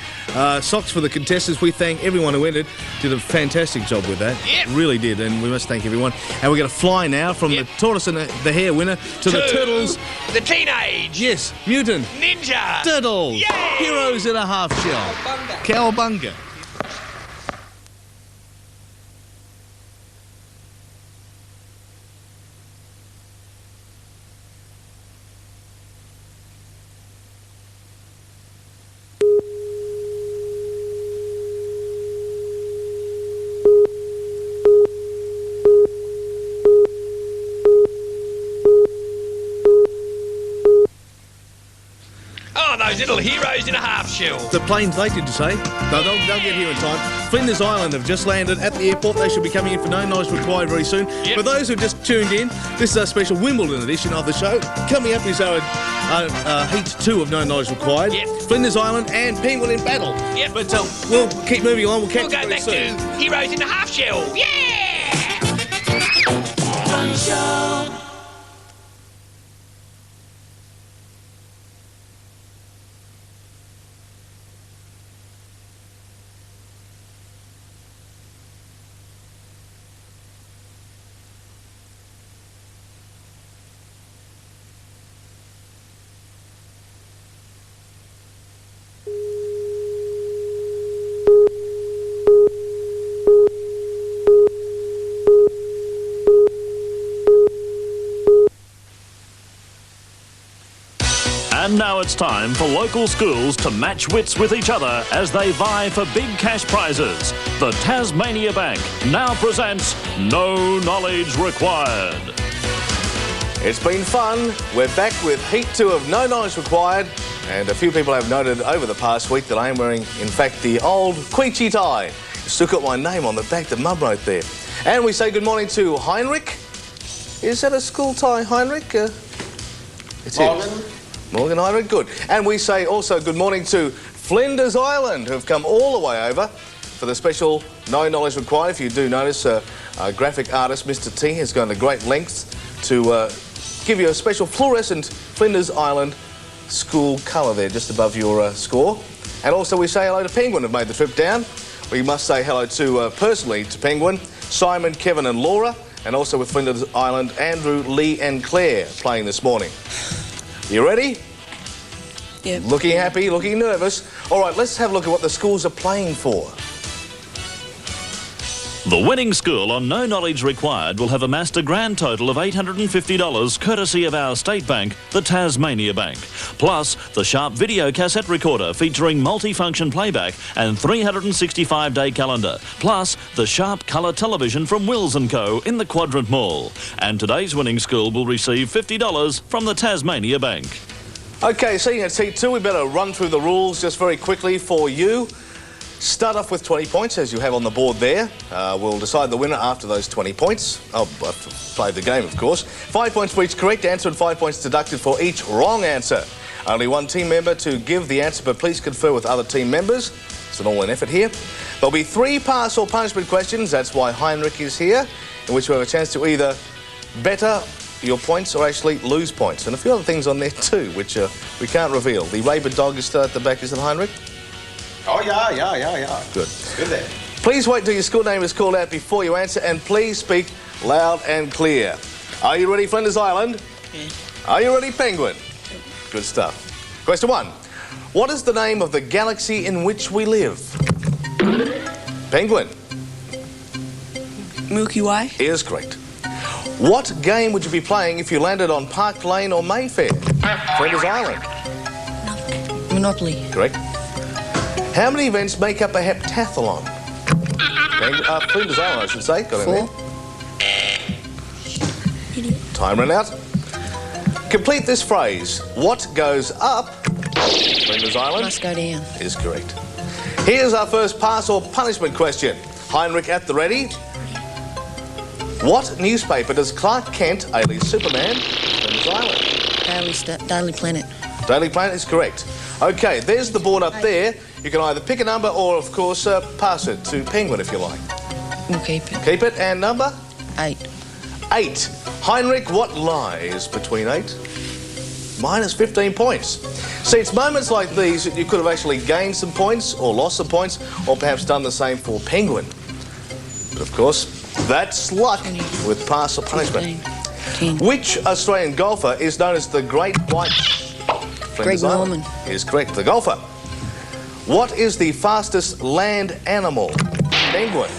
Socks for the contestants. We thank everyone who entered. Did a fantastic job with that. Yep. Really did, and we must thank everyone. And we're going to fly now from the tortoise and the hare winner to the turtles. The teenage. Yes, mutant. Ninja. Turtles. Yay! Heroes in a half shell. Cowabunga. Those little heroes in a half shell. The plane's late, did you say? No, they'll get here in time. Flinders Island have just landed at the airport. They should be coming in for no knowledge required very soon. Yep. For those who've just tuned in, this is our special Wimbledon edition of the show. Coming up is our Heat 2 of No Knowledge Required. Yep. Flinders Island and Penguin in battle. Yep. But we'll keep moving on. We'll catch you very soon. We'll go back to Heroes in a Half Shell. Yeah! Fun show. And now it's time for local schools to match wits with each other as they vie for big cash prizes. The Tasmania Bank now presents No Knowledge Required. It's been fun. We're back with Heat 2 of No Knowledge Required. And a few people have noted over the past week that I am wearing, in fact, the old Queechy tie. Still got my name on the back that Mum wrote there. And we say good morning to Heinrich. Is that a school tie, Heinrich? It's Morgan. Morgan Heinrich, good. And we say also good morning to Flinders Island, who have come all the way over for the special No Knowledge Required. If you do notice, our graphic artist, Mr. T, has gone to great lengths to give you a special fluorescent Flinders Island school colour there just above your score. And also we say hello to Penguin, who've made the trip down. We must say hello to, personally, to Penguin, Simon, Kevin and Laura, and also with Flinders Island, Andrew, Lee and Claire playing this morning. You ready? Yeah. Looking happy, looking nervous. All right, let's have a look at what the schools are playing for. The winning school on No Knowledge Required will have amassed a grand total of $850 courtesy of our state bank, the Tasmania Bank. Plus, the Sharp video cassette recorder featuring multifunction playback and 365-day calendar. Plus, the Sharp colour television from Wills & Co. in the Quadrant Mall. And today's winning school will receive $50 from the Tasmania Bank. OK, seeing it's Heat 2, we better run through the rules just very quickly for you. Start off with 20 points, as you have on the board there. We'll decide the winner after those 20 points. I've played the game, of course. 5 points for each correct answer and 5 points deducted for each wrong answer. Only one team member to give the answer, but please confer with other team members. It's an all-in effort here. There'll be 3 pass or punishment questions. That's why Heinrich is here, in which you have a chance to either better your points or actually lose points. And a few other things on there too, which we can't reveal. The rabid dog is still at the back, isn't it, Heinrich? Oh, yeah. Good. Good there. Please wait till your school name is called out before you answer, and please speak loud and clear. Are you ready, Flinders Island? Yeah. Are you ready, Penguin? Good stuff. Question 1. What is the name of the galaxy in which we live? Penguin. Milky Way. Is correct. What game would you be playing if you landed on Park Lane or Mayfair? Flinders Island. Monopoly. Correct. How many events make up a heptathlon? Flinders Island, I should say. Got in 4. there. Time ran out. Complete this phrase. What goes up, Flinders Island, Must go down. is correct. Here's our first pass or punishment question. Heinrich at the ready. What newspaper does Clark Kent, alias Superman, Flinders Island? Daily Planet. Daily Planet is correct. OK, there's the board up there. You can either pick a number or, of course, pass it to Penguin if you like. We'll keep it. Keep it. And number? 8. 8. Heinrich, what lies between 8? Minus 15 points. See, it's moments like these that you could have actually gained some points or lost some points, or perhaps done the same for Penguin. But, of course, that's luck with pass or punishment. 10. Which Australian golfer is known as the Great White? Greg Norman. Is correct, the golfer. What is the fastest land animal? Penguin.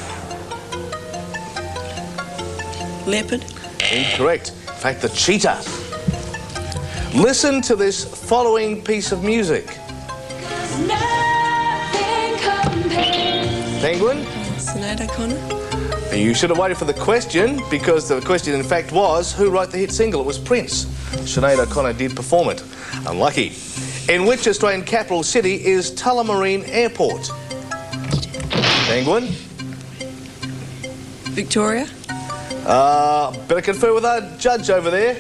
Leopard. Incorrect. In fact, the cheetah. Listen to this following piece of music. Penguin? Sinead O'Connor. You should have waited for the question, because the question, in fact, was who wrote the hit single? It was Prince. Sinead O'Connor did perform it. Unlucky. In which Australian capital city is Tullamarine Airport? Penguin? Victoria. Better confer with our judge over there.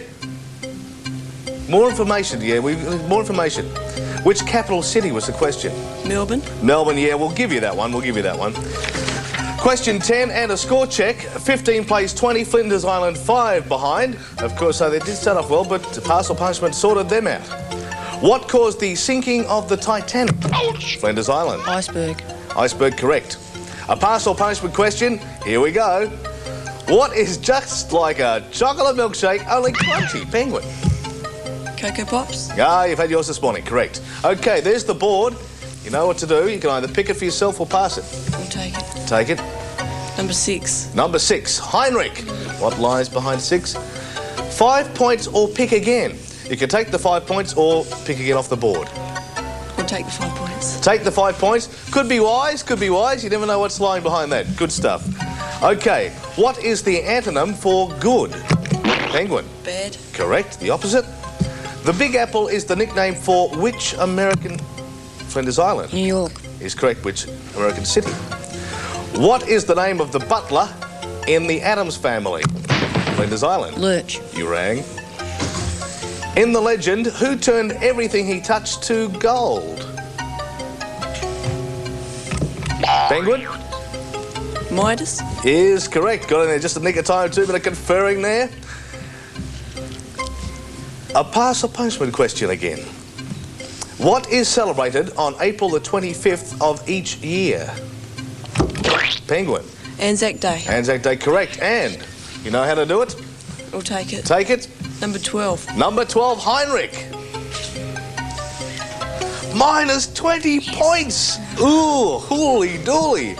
More information, yeah, more information. Which capital city was the question? Melbourne. Melbourne, yeah, we'll give you that one, Question 10 and a score check. 15 plays 20, Flinders Island 5 behind. Of course, so they did start off well, but pass or punishment sorted them out. What caused the sinking of the Titanic? Ouch. Flinders Island. Iceberg. Iceberg, correct. A pass or punishment question. Here we go. What is just like a chocolate milkshake, only crunchy? Penguin. Cocoa Pops. Ah, you've had yours this morning, correct. OK, there's the board. You know what to do. You can either pick it for yourself or pass it. We'll take it. Take it. Number 6. Number 6, Heinrich. What lies behind 6? 5 points or pick again. You can take the 5 points or pick again off the board. We'll take the 5 points. Take the 5 points. Could be wise, could be wise. You never know what's lying behind that. Good stuff. OK, what is the antonym for good? Penguin. Bad. Correct, the opposite. The Big Apple is the nickname for which American... Flinders Island. New York. Is correct, which American city? What is the name of the butler in the Addams Family? Flinders Island. Lurch. You rang. In the legend, who turned everything he touched to gold? Penguin? Midas. Is correct. Got in there just a nick of time, 2 minute conferring there. A pass or punishment question again. What is celebrated on April the 25th of each year? Penguin. Anzac Day. Anzac Day, correct. And you know how to do it? I'll take it. Take it. Number 12. Number 12, Heinrich. Minus 20 points. Ooh, hooly dooly.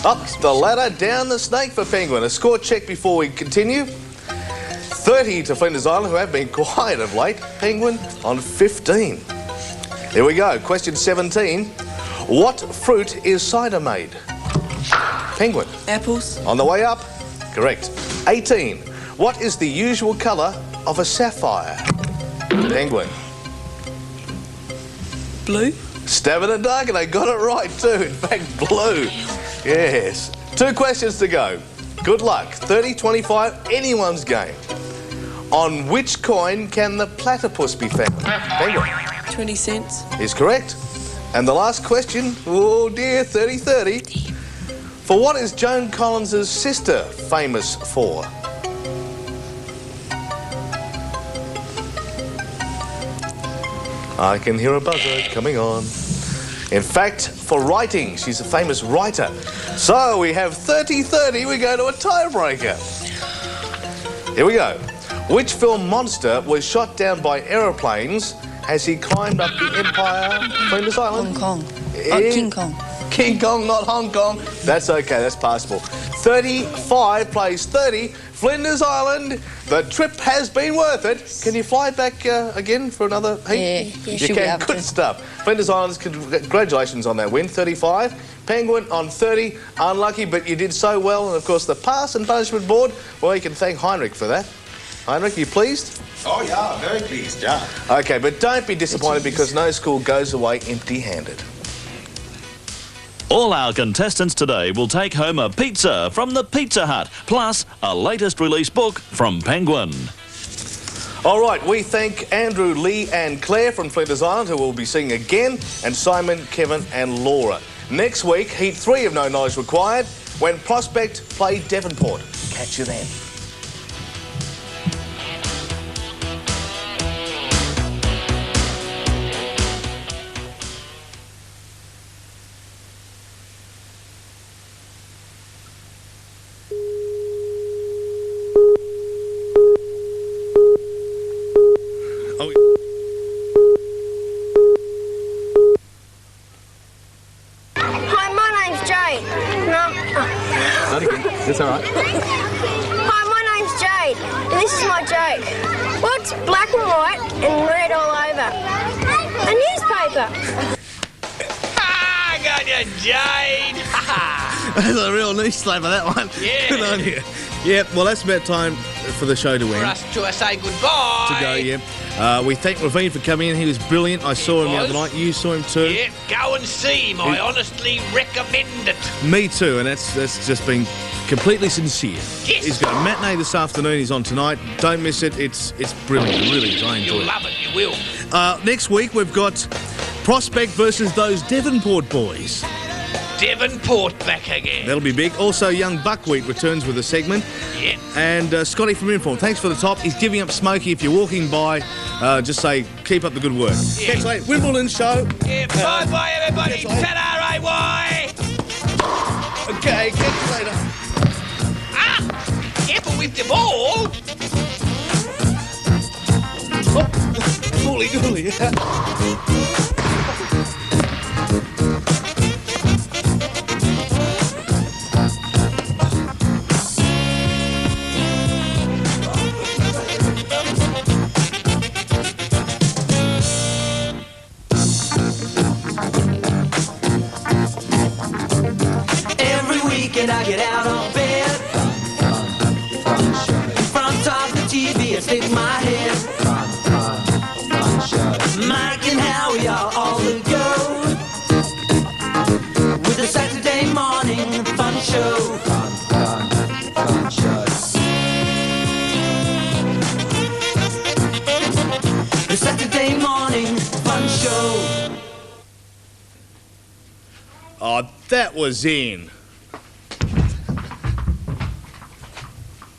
Up the ladder, down the snake for Penguin. A score check before we continue. 30 to Flinders Island, who have been quiet of late. Penguin on 15. Here we go. Question 17. What fruit is cider made? Penguin. Apples. On the way up. Correct. 18. What is the usual colour of a sapphire? Penguin. Blue. Stab in the dark, and they got it right too. In fact, blue. Yes. 2 questions to go. Good luck. 30, 25, anyone's game. On which coin can the platypus be found? Penguin. 20 cents. Is correct. And the last question, oh dear, 30-30. For what is Joan Collins' sister famous for? I can hear a buzzer coming on. In fact, for writing, she's a famous writer. So we have 30-30, we go to a tiebreaker. Here we go. Which film monster was shot down by aeroplanes as he climbed up the Empire Flinders Island? Hong Kong. King Kong. King Kong, not Hong Kong. That's okay, that's passable. 35 plays 30. Flinders Island, the trip has been worth it. Can you fly back again for another heat? Yeah, you can. Good stuff. Flinders Island, congratulations on that win. 35. Penguin on 30. Unlucky, but you did so well. And of course, the pass and punishment board, well, you can thank Heinrich for that. Heinrich, you pleased? Oh, yeah, very pleased, yeah. Okay, but don't be disappointed because no school goes away empty-handed. All our contestants today will take home a pizza from the Pizza Hut, plus a latest release book from Penguin. All right, we thank Andrew, Lee and Claire from Flinders Island, who we'll be seeing again, and Simon, Kevin and Laura. Next week, Heat 3 of No Knowledge Required, when Prospect play Devonport. Catch you then. That's all right. Hi, my name's Jade, and this is my joke. What's black and white and red all over? A newspaper. Ah, I got you, Jade. That's a real newspaper, that one. Yeah. Good on you. Yeah, well, that's about time for the show to end. For us to say goodbye. To go, yeah. We thank Ravine for coming in. He was brilliant. I saw him the other night. You saw him too. Yeah, go and see him. I honestly recommend it. Me too, and that's just been completely sincere. Yes. He's got a matinee this afternoon. He's on tonight. Don't miss it. It's brilliant. It really is. I enjoy You'll it. love it. You will. Next week we've got Prospect versus those Devonport boys. Devonport back again. That'll be big. Also, Young Buckwheat returns with a segment. Yeah. And Scotty from Inform, thanks for the top. He's giving up Smokey. If you're walking by, just say, keep up the good work. Yeah. Catch you later. Wimbledon show. Yeah, bye-bye, everybody. Ta-da, AY. Okay, catch you later. Ah, careful with the ball. Oh, holy dooly. I get out of bed. In front of the TV, I stick my head. Mike and Howie are all the go with the Saturday morning fun show. The Saturday morning fun show. Oh, that was in.